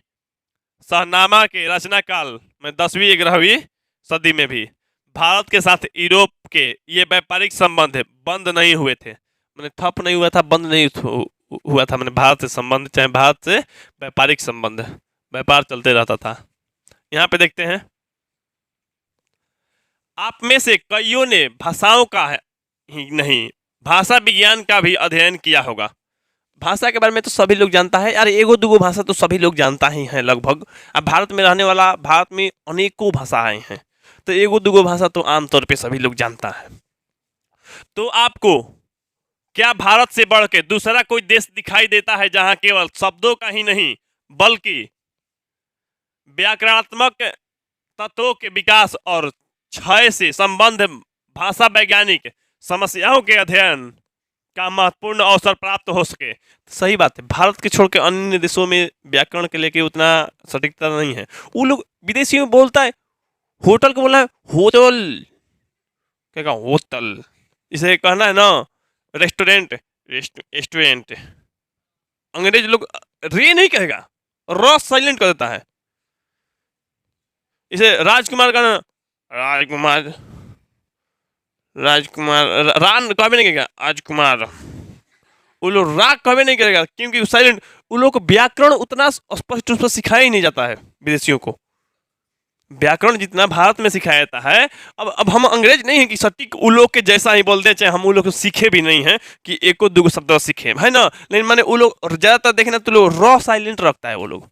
शाहनामा के रचना काल में 10वीं 11वीं सदी में भी भारत के साथ यूरोप के ये व्यापारिक संबंध बंद नहीं हुए थे। मैंने ठप नहीं हुआ था, बंद नहीं हुआ था। मैंने भारत से संबंध, चाहे भारत से व्यापारिक संबंध, व्यापार चलते रहता था। यहाँ पे देखते हैं, आप में से कईयों ने भाषाओं का ही नहीं, भाषा विज्ञान का भी अध्ययन किया होगा। भाषा के बारे में तो सभी लोग जानता है यार, एगो दूगो भाषा तो सभी लोग जानता ही है लगभग। अब भारत में रहने वाला, भारत में अनेकों भाषाएं हैं, तो एगो दूगो भाषा तो आमतौर पे सभी लोग जानता है। तो आपको क्या भारत से बढ़ के दूसरा कोई देश दिखाई देता है जहां केवल शब्दों का ही नहीं बल्कि व्याकरणात्मक तत्वों के विकास और क्षय से संबंध, भाषा वैज्ञानिक समस्याओं के अध्ययन का महत्वपूर्ण अवसर प्राप्त हो सके? सही बात है, भारत के छोड़ के अन्य देशों में व्याकरण के लेके उतना सटीकता नहीं है। वो लोग विदेशी में बोलता है होटल को बोला है होटल, क्या कहा होटल, इसे कहना है ना रेस्टोरेंट, रेस्टोरेंट। अंग्रेज लोग रे नहीं कहेगा, र साइलेंट कर देता है। इसे राजकुमार का राजकुमार, राजकुमार रान कभी नहीं कहेगा, राजकुमार। वो लोग राग कभी नहीं करेगा क्योंकि साइलेंट। उन लोग को व्याकरण उतना स्पष्ट रूप से सिखाया ही नहीं जाता है विदेशियों को। व्याकरण जितना भारत में सिखाया जाता है, अब हम अंग्रेज नहीं है कि सटीक उन लोग के जैसा ही बोलते हैं, चाहे हम उन लोग को सीखे भी नहीं है कि एको दूगो शब्द सीखे है ना। लेकिन माने वो लोग ज्यादातर देखना तो लोग र साइलेंट रखता है, वो लोग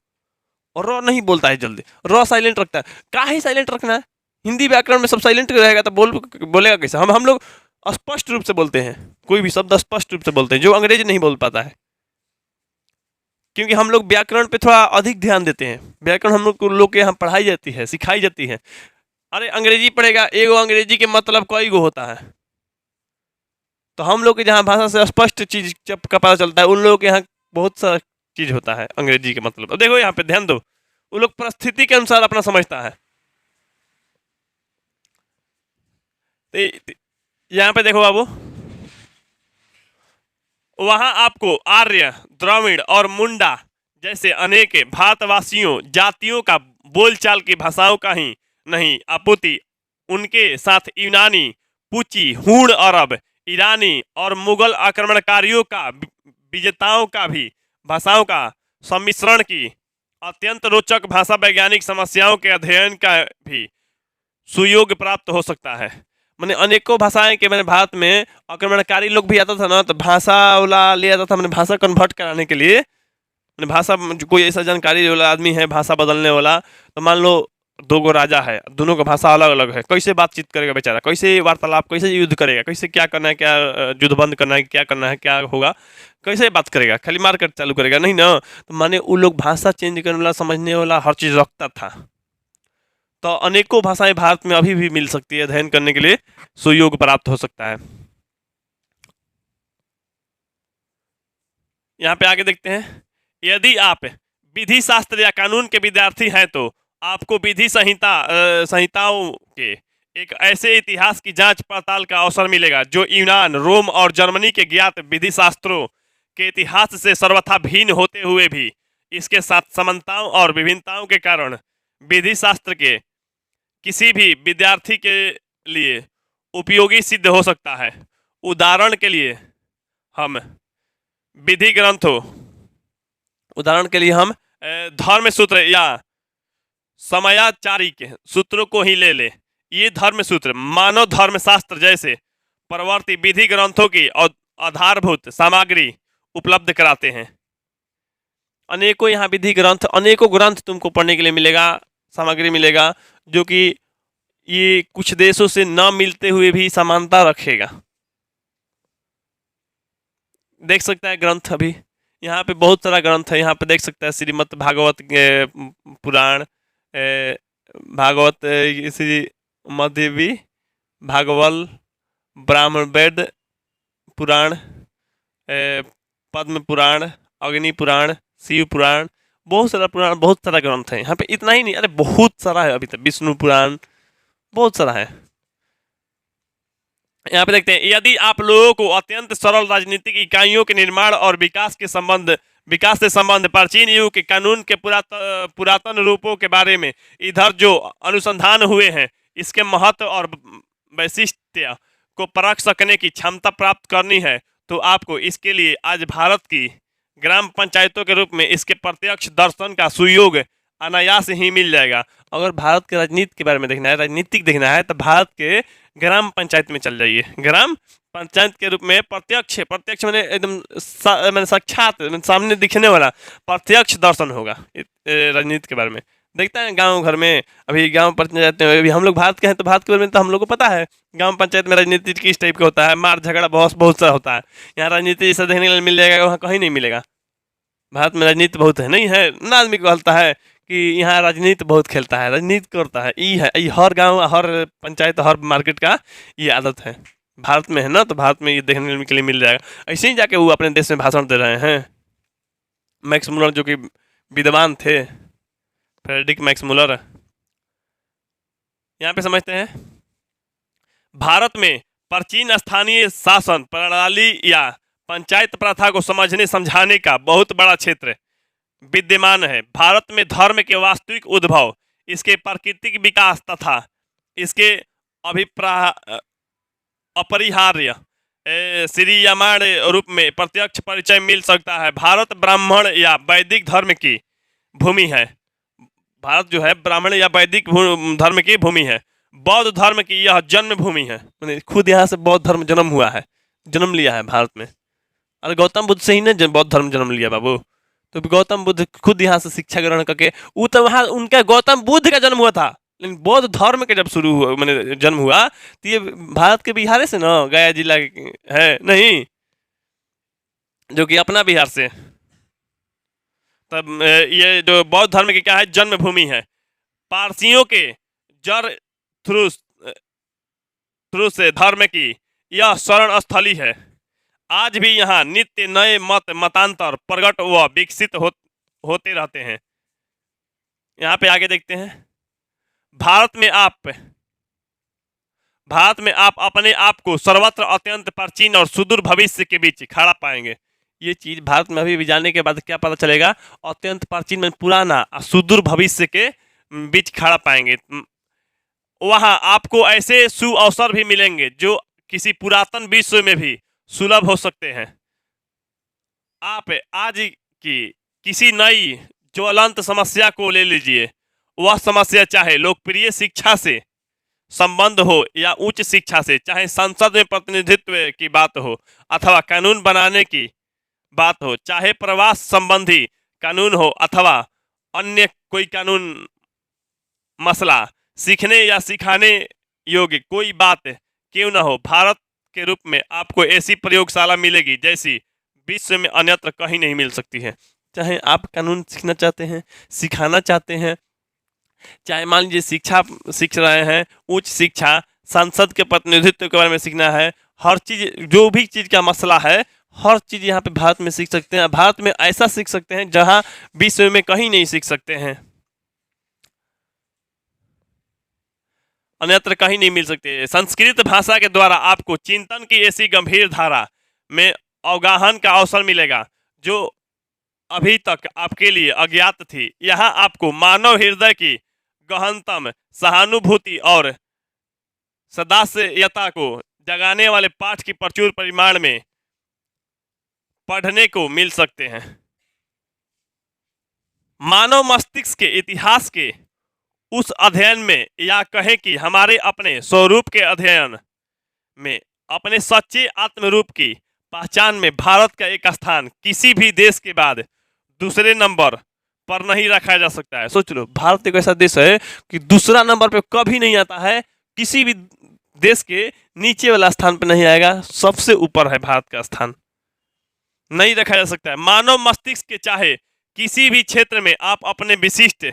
और र नहीं बोलता है जल्दी, र साइलेंट रखता है। काहे साइलेंट रखना है? हिंदी व्याकरण में सब साइलेंट रहेगा तो बोलेगा कैसे? हम लोग स्पष्ट रूप से बोलते हैं, कोई भी शब्द स्पष्ट रूप से बोलते हैं, जो अंग्रेज नहीं बोल पाता है, क्योंकि हम लोग व्याकरण पे थोड़ा अधिक ध्यान देते हैं। व्याकरण हम लोग के यहाँ पढ़ाई जाती है, सिखाई जाती है। अरे अंग्रेजी पढ़ेगा, एगो अंग्रेजी के मतलब कई गो होता है, तो हम लोग के जहाँ भाषा से स्पष्ट चीज जब का पता चलता है, उन लोगों के यहाँ बहुत सारा चीज होता है अंग्रेजी के मतलब। अब देखो यहाँ पे ध्यान दो, वो लोग परिस्थिति के अनुसार अपना समझता है। यहाँ पे देखो बाबू, वहां आपको आर्य, द्रविड़ और मुंडा जैसे अनेक भारतवासियों जातियों का बोलचाल की भाषाओं का ही नहीं आपूर्ति, उनके साथ यूनानी, पुची, हूण अरब, ईरानी और मुगल आक्रमणकारियों का, विजेताओं का भी भाषाओं का सम्मिश्रण की अत्यंत रोचक भाषा वैज्ञानिक समस्याओं के अध्ययन का भी सुयोग प्राप्त हो सकता है। मैंने अनेकों भाषाएं के, मैंने भारत में आक्रमणकारी लोग भी आता था ना, तो भाषा वाला ले आता था, मैंने भाषा कन्वर्ट कराने के लिए। मैंने भाषा, कोई ऐसा जानकारी वाला आदमी है भाषा बदलने वाला, तो मान लो दो गो राजा है, दोनों का भाषा अलग अलग है, कैसे बातचीत करेगा बेचारा, कैसे वार्तालाप, कैसे युद्ध करेगा, कैसे क्या करना है, क्या युद्ध बंद करना है, क्या करना है, क्या होगा, कैसे बात करेगा, खाली मार कर चालू करेगा नहीं ना। तो माने वो लोग भाषा चेंज करने वाला, समझने वाला हर चीज रखता था। तो अनेकों भाषाएं भारत में अभी भी मिल सकती है, अध्ययन करने के लिए सुयोग प्राप्त हो सकता है। यहाँ पे आगे देखते हैं, यदि आप विधि शास्त्र या कानून के विद्यार्थी हैं तो आपको विधि संहिताओं के एक ऐसे इतिहास की जांच पड़ताल का अवसर मिलेगा जो यूनान, रोम और जर्मनी के ज्ञात विधि शास्त्रों के इतिहास से सर्वथा भिन्न होते हुए भी इसके साथ समानताओं और विभिन्नताओं के कारण विधि शास्त्र के किसी भी विद्यार्थी के लिए उपयोगी सिद्ध हो सकता है। उदाहरण के लिए हम विधि ग्रंथों, उदाहरण के लिए हम धर्म सूत्र या समयाचारी के सूत्रों को ही ले ले। ये धर्म सूत्र मानव धर्मशास्त्र जैसे प्रवर्ती विधि ग्रंथों की आधारभूत सामग्री उपलब्ध कराते हैं। अनेकों यहाँ विधि ग्रंथ, अनेकों ग्रंथ तुमको पढ़ने के लिए मिलेगा, सामग्री मिलेगा, जो कि ये कुछ देशों से न मिलते हुए भी समानता रखेगा। देख सकता है ग्रंथ, अभी यहाँ पे बहुत सारा ग्रंथ है। यहाँ पे देख सकता है श्रीमद् भागवत पुराण, भागवत, श्री मध्यवी भागवल, ब्राह्मण वेद पुराण, पद्म पुराण, अग्नि पुराण, शिव पुराण, बहुत सारा पुराण, बहुत सारा ग्रंथ है यहाँ पे। इतना ही नहीं, अरे बहुत सारा है अभी तक, विष्णु पुराण, बहुत सारा है। यहाँ पे देखते हैं, यदि आप लोगों को अत्यंत सरल राजनीतिक इकाइयों के निर्माण और विकास से संबंध प्राचीन युग के कानून के पुरातन रूपों के बारे में इधर जो अनुसंधान हुए हैं, इसके महत्व और वैशिष्ट्य को परख सकने की क्षमता प्राप्त करनी है, तो आपको इसके लिए आज भारत की ग्राम पंचायतों के रूप में इसके प्रत्यक्ष दर्शन का सुयोग अनायास ही मिल जाएगा। अगर भारत के राजनीति के बारे में देखना है, राजनीतिक देखना है, तो भारत के ग्राम पंचायत में चल जाइए। ग्राम पंचायत के रूप में प्रत्यक्ष मैंने एकदम मैंने साक्षात सामने दिखने वाला प्रत्यक्ष दर्शन होगा राजनीति के बारे में। देखते हैं गांव घर में, अभी गांव पंचायत जाते हैं, अभी हम लोग भारत के हैं तो भारत के बारे में तो हम लोग को पता है गांव पंचायत में राजनीति किस टाइप का होता है, मार झगड़ा बहुत सारा होता है। यहाँ राजनीति जैसा देखने के लिए मिल जाएगा, वहाँ कहीं नहीं मिलेगा। भारत में राजनीति बहुत है, नहीं है ना, आदमी को कहता है कि यहाँ राजनीति बहुत खेलता है, राजनीति करता है, ये हर गांव, हर पंचायत, हर मार्केट का ये आदत है। भारत में है ना, तो भारत में ये देखने के लिए मिल जाएगा। ऐसे ही जाके वो अपने देश में भाषण दे रहे हैं। मैक्स मुलर जो कि विद्वान थे, फ्रेडरिक मैक्स मुलर, यहाँ पे समझते हैं, भारत में प्राचीन स्थानीय शासन प्रणाली या पंचायत प्रथा को समझने समझाने का बहुत बड़ा क्षेत्र विद्यमान है। भारत में धर्म के वास्तविक उद्भव, इसके प्राकृतिक विकास तथा इसके अपरिहार्य श्रीयमाण रूप में प्रत्यक्ष परिचय मिल सकता है। भारत ब्राह्मण या वैदिक धर्म की भूमि है। भारत जो है ब्राह्मण या वैदिक धर्म की भूमि है। बौद्ध धर्म की यह जन्म भूमि है। खुद यहाँ से बौद्ध धर्म जन्म हुआ है, जन्म लिया है भारत में। अरे गौतम बुद्ध से ही ना बौद्ध धर्म जन्म लिया बाबू। तो गौतम बुद्ध खुद यहाँ से शिक्षा ग्रहण करके, वो तो वहाँ उनका गौतम बुद्ध का जन्म हुआ था, लेकिन बौद्ध धर्म के जब शुरू हुआ, मैंने जन्म हुआ, तो ये भारत के बिहार से ना, गया जिला है नहीं, जो कि अपना बिहार से। तब ये जो बौद्ध धर्म की क्या है, जन्मभूमि है। पारसियों के जड़ थ्रू से धर्म की यह शरण स्थली है। आज भी यहाँ नित्य नए मतांतर प्रकट व विकसित होते रहते हैं। यहाँ पे आगे देखते हैं, भारत में आप अपने आप को सर्वत्र अत्यंत प्राचीन और सुदूर भविष्य के बीच खड़ा पाएंगे। ये चीज भारत में अभी भी जाने के बाद क्या पता चलेगा, अत्यंत प्राचीन में पुराना और सुदूर भविष्य के बीच खड़ा पाएंगे। वहाँ आपको ऐसे सुअवसर भी मिलेंगे जो किसी पुरातन विश्व में भी सुलभ हो सकते हैं। आप आज की किसी नई ज्वलंत समस्या को ले लीजिए। वह समस्या चाहे लोकप्रिय शिक्षा से संबंध हो या उच्च शिक्षा से, चाहे संसद में प्रतिनिधित्व की बात हो अथवा कानून बनाने की बात हो, चाहे प्रवास संबंधी कानून हो अथवा अन्य कोई कानून मसला, सीखने या सिखाने योग्य कोई बात क्यों न हो, भारत के रूप में आपको ऐसी प्रयोगशाला मिलेगी जैसी विश्व में अन्यत्र कहीं नहीं मिल सकती है। चाहे आप कानून सीखना चाहते हैं, सिखाना चाहते हैं, चाहे मान लीजिए शिक्षा सीख रहे हैं, उच्च शिक्षा, संसद के प्रतिनिधित्व के बारे में सीखना है, हर चीज, जो भी चीज का मसला है, हर चीज यहाँ पे भारत में सीख सकते हैं। भारत में ऐसा सीख सकते हैं जहाँ विश्व में कहीं नहीं सीख सकते हैं, अन्यत्र कहीं नहीं मिल सकते। संस्कृत भाषा के द्वारा आपको चिंतन की ऐसी गंभीर धारा में अवगाहन का अवसर मिलेगा जो अभी तक आपके लिए अज्ञात थी। यहाँ आपको मानव हृदय की गहनतम सहानुभूति और सदास्यता को जगाने वाले पाठ की प्रचुर परिमाण में पढ़ने को मिल सकते हैं। मानव मस्तिष्क के इतिहास के उस अध्ययन में, या कहें कि हमारे अपने स्वरूप के अध्ययन में, अपने सच्चे आत्मरूप की पहचान में भारत का एक स्थान किसी भी देश के बाद दूसरे नंबर पर नहीं रखा जा सकता है। सोच लो, भारत एक ऐसा देश है कि दूसरा नंबर पे कभी नहीं आता है, किसी भी देश के नीचे वाला स्थान पे नहीं आएगा, सबसे ऊपर है भारत का स्थान, नहीं रखा जा सकता है। मानव मस्तिष्क के चाहे किसी भी क्षेत्र में आप अपने विशिष्ट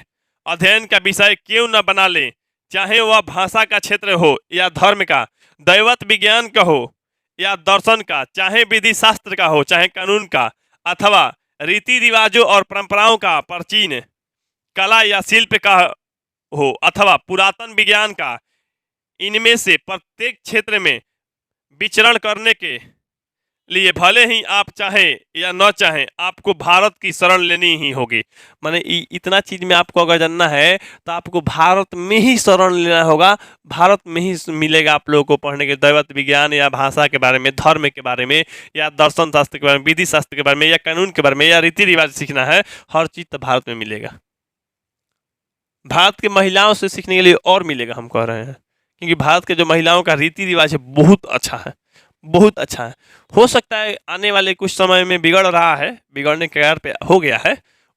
अध्ययन का विषय क्यों न बना लें, चाहे वह भाषा का क्षेत्र हो या धर्म का, दैवत विज्ञान का हो या दर्शन का, चाहे विधि शास्त्र का हो, चाहे कानून का, अथवा रीति रिवाजों और परंपराओं का, प्राचीन कला या शिल्प का हो, अथवा पुरातन विज्ञान का, इनमें से प्रत्येक क्षेत्र में विचरण करने के लिए भले ही आप चाहें या न चाहें, आपको भारत की शरण लेनी ही होगी। माने इतना चीज में आपको अगर जानना है तो आपको भारत में ही शरण लेना होगा, भारत में ही मिलेगा आप लोगों को पढ़ने के, दैवत विज्ञान या भाषा के बारे में, धर्म के बारे में, या दर्शन शास्त्र के बारे में, विधि शास्त्र के बारे में, या कानून के बारे में, या रीति रिवाज सीखना है, हर चीज तो भारत में मिलेगा। भारत के महिलाओं से सीखने के लिए और मिलेगा, हम कह रहे हैं, क्योंकि भारत के जो महिलाओं का रीति रिवाज है बहुत अच्छा है, बहुत अच्छा है। हो सकता है आने वाले कुछ समय में बिगड़ रहा है, बिगड़ने के कगार पे हो गया है,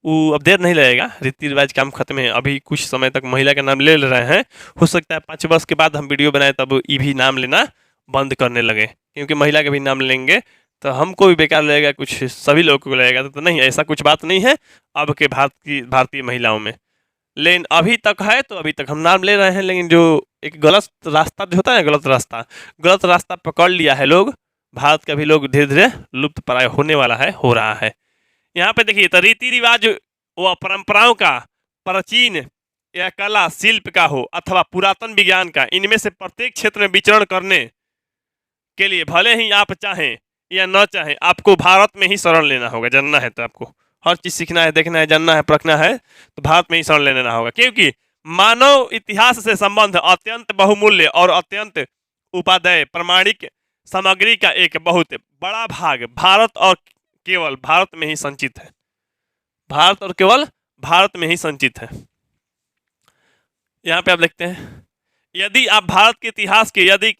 वो अब देर नहीं लगेगा, रीति रिवाज काम खत्म है, अभी कुछ समय तक महिला का नाम ले रहे हैं, हो सकता है 5 वर्ष के बाद हम वीडियो बनाए तब ये भी नाम लेना बंद करने लगे, क्योंकि महिला का भी नाम लेंगे तो हमको भी बेकार लगेगा, कुछ सभी लोगों को लगेगा, तो नहीं, ऐसा कुछ बात नहीं है अब के भारतीय महिलाओं में। लेकिन अभी तक है तो अभी तक हम नाम ले रहे हैं, लेकिन जो एक गलत रास्ता जो होता है, गलत रास्ता पकड़ लिया है लोग, भारत का भी लोग धीरे धीरे लुप्त प्राय होने वाला है, हो रहा है। यहाँ पे देखिए, तो रीति रिवाज व परंपराओं का, प्राचीन या कला शिल्प का हो, अथवा पुरातन विज्ञान का, इनमें से प्रत्येक क्षेत्र में विचरण करने के लिए भले ही आप चाहें या न चाहें, आपको भारत में ही शरण लेना होगा। जानना है तो आपको हर चीज सीखना है, देखना है, जानना है, परखना है, तो भारत में ही शरण लेना होगा, क्योंकि मानव इतिहास से संबंध अत्यंत बहुमूल्य और अत्यंत उपादेय प्रमाणिक सामग्री का एक बहुत बड़ा भाग भारत और केवल भारत में ही संचित है, भारत और केवल भारत में ही संचित है। यहाँ पे आप देखते हैं, यदि आप भारत के इतिहास के यदि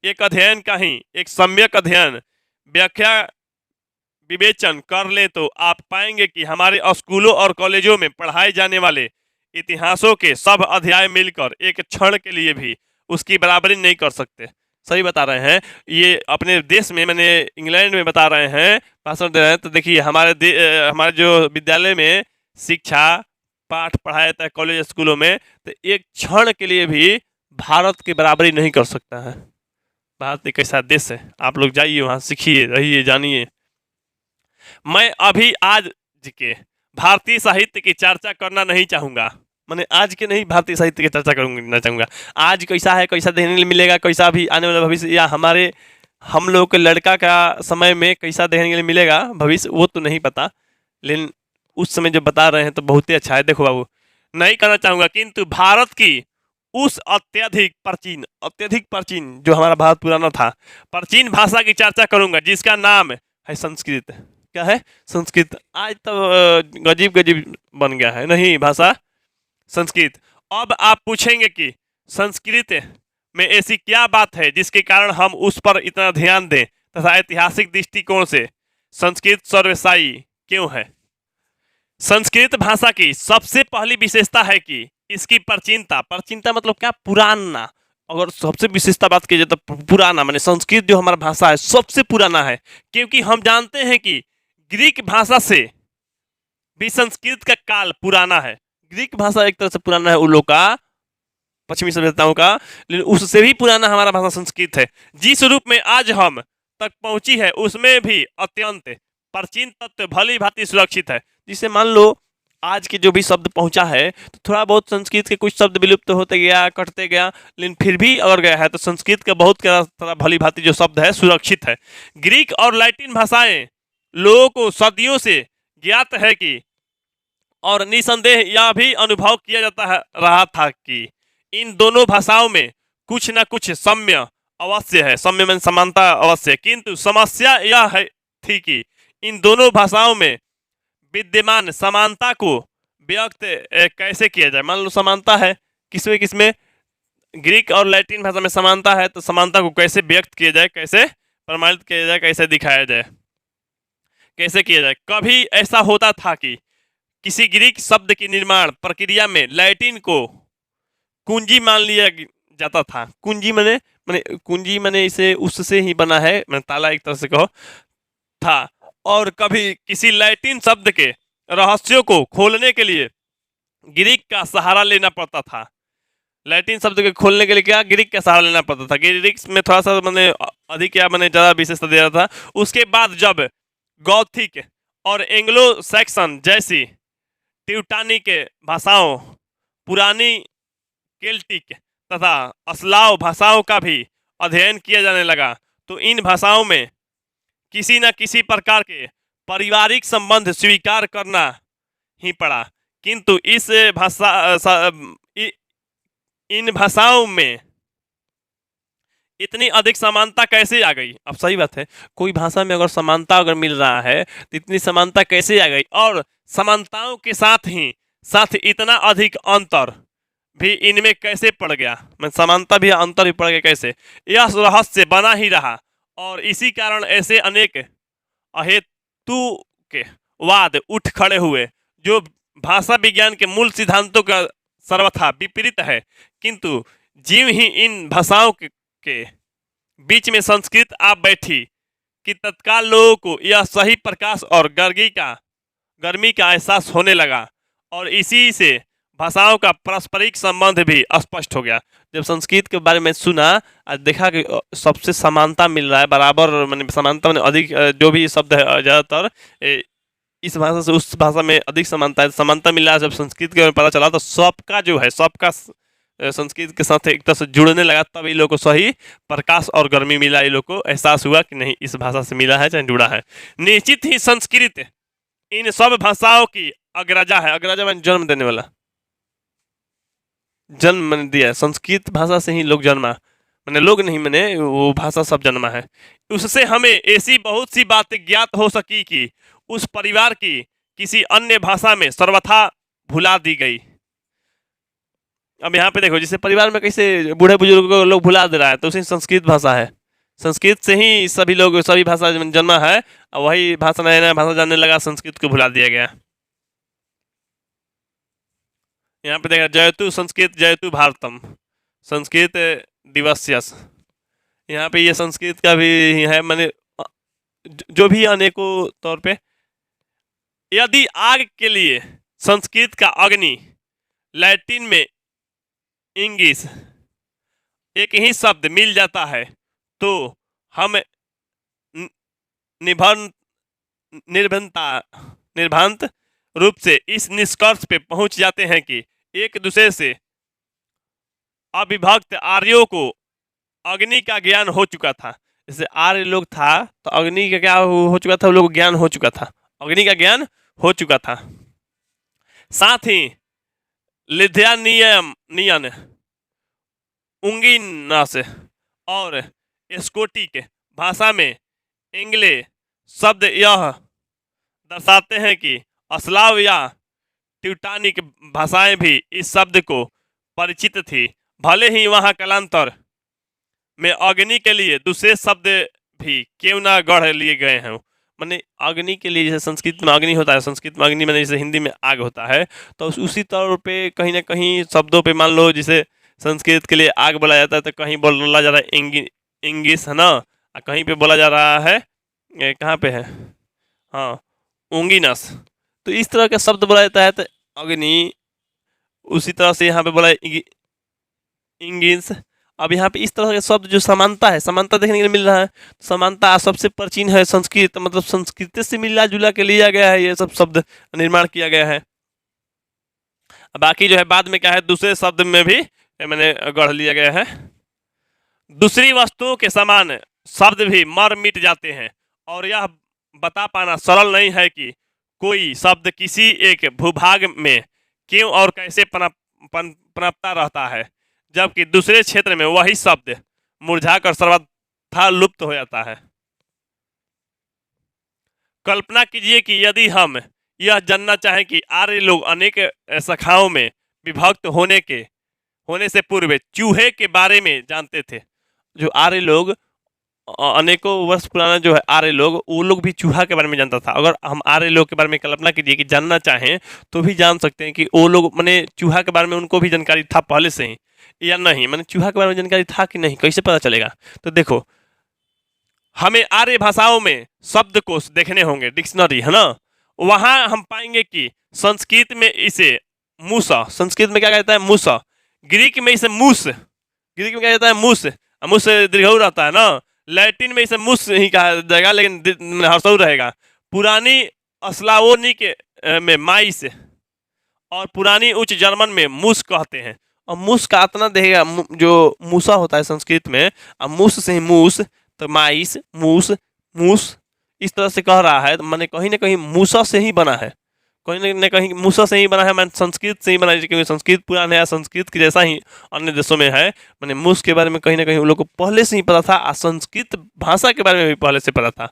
एक अध्ययन का ही एक सम्यक अध्ययन, व्याख्या, विवेचन कर ले तो आप पाएंगे कि हमारे स्कूलों और कॉलेजों में पढ़ाए जाने वाले इतिहासों के सब अध्याय मिलकर एक क्षण के लिए भी उसकी बराबरी नहीं कर सकते। सही बता रहे हैं, ये अपने देश में, मैंने इंग्लैंड में बता रहे हैं, भाषण दे रहे हैं, तो देखिए हमारे जो विद्यालय में शिक्षा पाठ पढ़ाया जाता है कॉलेज स्कूलों में, तो एक क्षण के लिए भी भारत की बराबरी नहीं कर सकता है। भारत एक ऐसा देश है, आप लोग जाइए वहाँ, सीखिए, रहिए, जानिए। मैं अभी आज के भारतीय साहित्य की चर्चा करना नहीं चाहूँगा, मैंने आज के नहीं भारतीय साहित्य की चर्चा करना चाहूँगा। आज कैसा है, कैसा देखने मिलेगा, कैसा भी आने वाला भविष्य, या हम लोग के लड़का का समय में कैसा देखने के लिए मिलेगा भविष्य, वो तो नहीं पता, लेकिन उस समय जो बता रहे हैं तो बहुत ही अच्छा है। देखो बाबू, नहीं करना चाहूँगा, किंतु भारत की उस अत्यधिक प्राचीन जो हमारा भारत पुराना था, प्राचीन भाषा की चर्चा करूँगा जिसका नाम है संस्कृत। क्या है? संस्कृत। आज तो गजीब बन गया है, नहीं भाषा संस्कृत। अब आप पूछेंगे कि संस्कृत में ऐसी क्या बात है जिसके कारण हम उस पर इतना ध्यान दें तथा ऐतिहासिक दृष्टिकोण से संस्कृत सर्वश्रेयी क्यों है? संस्कृत भाषा की सबसे पहली विशेषता है कि इसकी प्राचीनता मतलब क्या? पुराना। अगर सबसे विशेषता बात की जाए तो पुराना, माने संस्कृत जो हमारा भाषा है सबसे पुराना है, क्योंकि हम जानते हैं कि ग्रीक भाषा से भी संस्कृत का काल पुराना है। ग्रीक भाषा एक तरह से पुराना है उन लोग का, पश्चिमी सभ्यताओं का, लेकिन उससे भी पुराना हमारा भाषा संस्कृत है। जिस रूप में आज हम तक पहुंची है उसमें भी अत्यंत प्राचीन तत्व भली भांति सुरक्षित है। जिसे मान लो आज के जो भी शब्द पहुंचा है तो थोड़ा बहुत संस्कृत के कुछ शब्द विलुप्त होते गया, कटते गया, लेकिन फिर भी अगर गया है तो संस्कृत का बहुत तरह भली भांति जो शब्द है सुरक्षित है। ग्रीक और लैटिन भाषाएं लोगों को सदियों से ज्ञात है कि, और निसंदेह यह भी अनुभव किया जाता है रहा था कि इन दोनों भाषाओं में कुछ न कुछ साम्य अवश्य है, साम्य में समानता अवश्य है, किंतु समस्या यह है थी कि इन दोनों भाषाओं में विद्यमान समानता को व्यक्त कैसे किया जाए। मान लो समानता है किसमें ग्रीक और लैटिन भाषा में समानता है, तो समानता को कैसे व्यक्त किया जाए, कैसे प्रमाणित किया जाए, कैसे दिखाया जाए। कैसे किया जाए। कभी ऐसा होता था कि किसी ग्रीक शब्द की निर्माण प्रक्रिया में लैटिन को कुंजी मान लिया जाता था। कुंजी मने मने कुंजी मने इसे उससे ही बना है, मैंने ताला एक तरह से कहो था। और कभी किसी लैटिन शब्द के रहस्यों को खोलने के लिए ग्रीक का सहारा लेना पड़ता था। लैटिन शब्द के खोलने के लिए क्या ग्रीक का सहारा लेना पड़ता था। ग्रीक में थोड़ा सा मैंने अधिक या मैंने ज़्यादा विशेषता दे रहा था। उसके बाद जब गॉथिक और एंग्लो सैक्सन जैसी ट्यूटानिक भाषाओं, पुरानी केल्टिक तथा अस्लाव भाषाओं का भी अध्ययन किया जाने लगा, तो इन भाषाओं में किसी न किसी प्रकार के पारिवारिक संबंध स्वीकार करना ही पड़ा। किंतु इस इन भाषाओं में इतनी अधिक समानता कैसे आ गई। अब सही बात है, कोई भाषा में अगर समानता अगर मिल रहा है तो इतनी समानता कैसे आ गई, और समानताओं के साथ इतना अधिक अंतर भी इनमें कैसे पड़ गया। मैं समानता भी अंतर भी पड़ गया कैसे, यह रहस्य बना ही रहा। और इसी कारण ऐसे अनेक अहेतु के वाद उठ खड़े हुए जो भाषा विज्ञान के मूल सिद्धांतों का सर्वथा विपरीत है। किंतु जीव ही इन भाषाओं के बीच में संस्कृत आ बैठी कि तत्काल लोगों को यह सही प्रकाश और गर्मी का एहसास होने लगा, और इसी से भाषाओं का पारस्परिक संबंध भी स्पष्ट हो गया। जब संस्कृत के बारे में सुना और देखा कि सबसे समानता मिल रहा है, बराबर मैंने समानता मैंने अधिक जो भी शब्द है ज़्यादातर इस भाषा से उस भाषा में अधिक समानता है, समानता मिल रहा है। जब संस्कृत के बारे में पता चला तो सबका जो है सबका संस्कृत के साथ एक तरह से जुड़ने लगा, तब इन लोग को सही प्रकाश और गर्मी मिला। इन लोग को एहसास हुआ कि नहीं, इस भाषा से मिला है चाहे जुड़ा है। निश्चित ही संस्कृत इन सब भाषाओं की अग्रजा है। अग्रजा मैंने जन्म देने वाला, जन्म मैंने दिया। संस्कृत भाषा से ही लोग जन्मा, मैंने लोग नहीं, मैंने वो भाषा सब जन्मा है। उससे हमें ऐसी बहुत सी बातें ज्ञात हो सकी कि उस परिवार की किसी अन्य भाषा में सर्वथा भुला दी गई। अब यहाँ पे देखो, जिसे परिवार में कैसे बूढ़े बुजुर्गों को लोग भुला दे रहा है, तो उसी संस्कृत भाषा है। संस्कृत से ही सभी लोग सभी भाषा जन्मा है, और वही भाषा नया नया भाषा जानने लगा, संस्कृत को भुला दिया गया। यहाँ पे देखा जयतु संस्कृत जयतु भारतम, संस्कृत दिवस्यस। यहाँ पे ये संस्कृत का भी है, मैंने जो भी अनेकों तौर पे। यदि आग के लिए संस्कृत का अग्नि, लैटिन में इंगिस एक ही शब्द मिल जाता है, तो हम निर्भंत रूप से इस निष्कर्ष पे पहुंच जाते हैं कि एक दूसरे से अविभक्त आर्यों को अग्नि का ज्ञान हो चुका था। जैसे आर्य लोग था तो अग्नि का क्या हो चुका था, लोग ज्ञान हो चुका था, अग्नि का ज्ञान हो चुका था। साथ ही लिथुआनियन, उंगिनस और स्कोटिक भाषा में एंग्ले शब्द यह दर्शाते हैं कि अस्लाव या ट्यूटानिक भाषाएं भी इस शब्द को परिचित थी। भले ही वहाँ कालांतर में अग्नि के लिए दूसरे शब्द भी क्यों ना गढ़ लिए गए हैं। मैंने अग्नि के लिए, जैसे संस्कृत में अग्नि होता है, संस्कृत में अग्नि मैंने जैसे हिंदी में आग होता है, तो उसी तौर पे कहीं ना कहीं शब्दों पे मान लो, जिसे संस्कृत के लिए आग बोला जाता है तो कहीं बोला जा रहा है इंगिस है ना, कहीं पे बोला जा रहा है कहाँ पे है, हाँ उंगिनस। तो इस तरह का शब्द बोला जाता है तो अग्नि, उसी तरह से यहाँ पे बोला इंगिस। अब यहाँ पे इस तरह के शब्द जो समानता है, समानता देखने के लिए मिल रहा है। समानता सबसे प्राचीन है संस्कृत, मतलब संस्कृत से मिला जुला के लिया गया है, ये सब शब्द निर्माण किया गया है। बाकी जो है बाद में क्या है, दूसरे शब्द में भी मैंने गढ़ लिया गया है। दूसरी वस्तुओं के समान शब्द भी मर मिट जाते हैं, और यह बता पाना सरल नहीं है कि कोई शब्द किसी एक भूभाग में क्यों और कैसे पनपता रहता है, जबकि दूसरे क्षेत्र में वही शब्द मुरझाकर सर्वथा लुप्त हो जाता है। कल्पना कीजिए कि यदि हम यह जानना चाहें कि आर्य लोग अनेक शाखाओं में विभक्त होने से पूर्व चूहे के बारे में जानते थे। जो आर्य लोग अनेकों वर्ष पुराना जो है आर्य लोग, वो लोग भी चूहा के बारे में जानता था। अगर हम आर्य लोग के बारे में कल्पना कीजिए कि जानना चाहें तो भी जान सकते हैं कि वो लोग मैंने चूहा के बारे में उनको भी जानकारी था पहले से ही या नहीं, मैंने चूहा के बारे में जानकारी था कि नहीं, कैसे पता चलेगा। तो देखो, हमें आर्य भाषाओं में शब्दकोश देखने होंगे, डिक्शनरी है ना, वहां हम पाएंगे कि संस्कृत में इसे मूसा, संस्कृत में क्या कहता है मूसा, ग्रीक में इसे मूस, ग्रीक में क्या कहता है मूस, मूस दीर्घऊ रहता है ना, लैटिन में इसे मूस ही कहा जाएगा लेकिन हर्षऊ रहेगा, पुरानी स्लावोनिक में माइस, और पुरानी उच्च जर्मन में मूस कहते हैं। और मूस का इतना देगा जो मूसा होता है संस्कृत में, अब मूस से ही मूस, तो माइस मूस मूस इस तरह से कह रहा है, तो मैंने कहीं ना कहीं मूसा से ही बना है, कहीं न कहीं मूसा से ही बना है, मैंने संस्कृत से ही बना है, क्योंकि संस्कृत पुराना है, संस्कृत की जैसा ही अन्य देशों में है। मैंने मूस के बारे में कहीं ना कहीं उन लोग को पहले से ही पता था, और संस्कृत भाषा के बारे में भी पहले से पता था।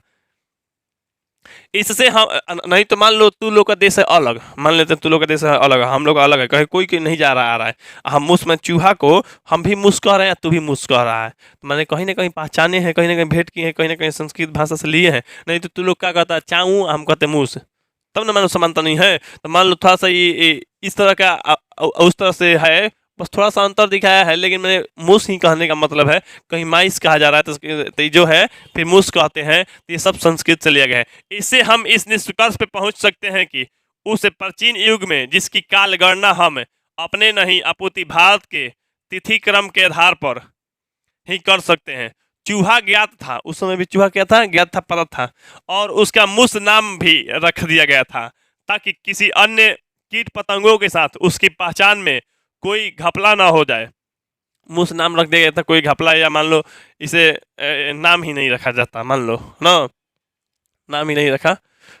इससे हम नहीं तो मान लो तू लोग का देश है अलग, मान लेते हैं तू लोग का देश है अलग, हम लोग अलग है, कहीं कोई नहीं जा रहा आ रहा है, हम मूस में चूहा को हम भी मूस कह रहे हैं, तू भी मूस कह रहा है, तो मैंने कहीं ना कहीं पहचाने हैं, कहीं ना कहीं भेंट किए हैं, कहीं ना कहीं संस्कृत भाषा से लिए हैं। नहीं तो तू लोग क्या कहता है चाऊ, हम कहते मूस, तब ना मान लो समानता नहीं है। तो मान लो थोड़ा सा ये इस तरह का उस तरह से है, बस थोड़ा सा अंतर दिखाया है, लेकिन मैंने मूस ही कहने का मतलब है, कहीं माइस कहा जा रहा है तो जो है फिर मूस कहते हैं, तो ये सब संस्कृत से लिया गया है। इससे हम इस निष्कर्ष पे पहुंच सकते हैं कि उस प्राचीन युग में जिसकी काल गणना हम अपने नहीं अपूर्ति भारत के तिथि क्रम के आधार पर ही कर सकते हैं। चूहा ज्ञात था, उस समय भी चूहा क्या था, ज्ञात था, पता था, और उसका मूस नाम भी रख दिया गया था ताकि किसी अन्य कीट पतंगों के साथ उसकी पहचान में कोई घपला ना हो जाए। मूस नाम रख दिया गया था, कोई घपला या मान लो इसे नाम ही नहीं रखा जाता, मान लो ना, नाम ही नहीं रखा,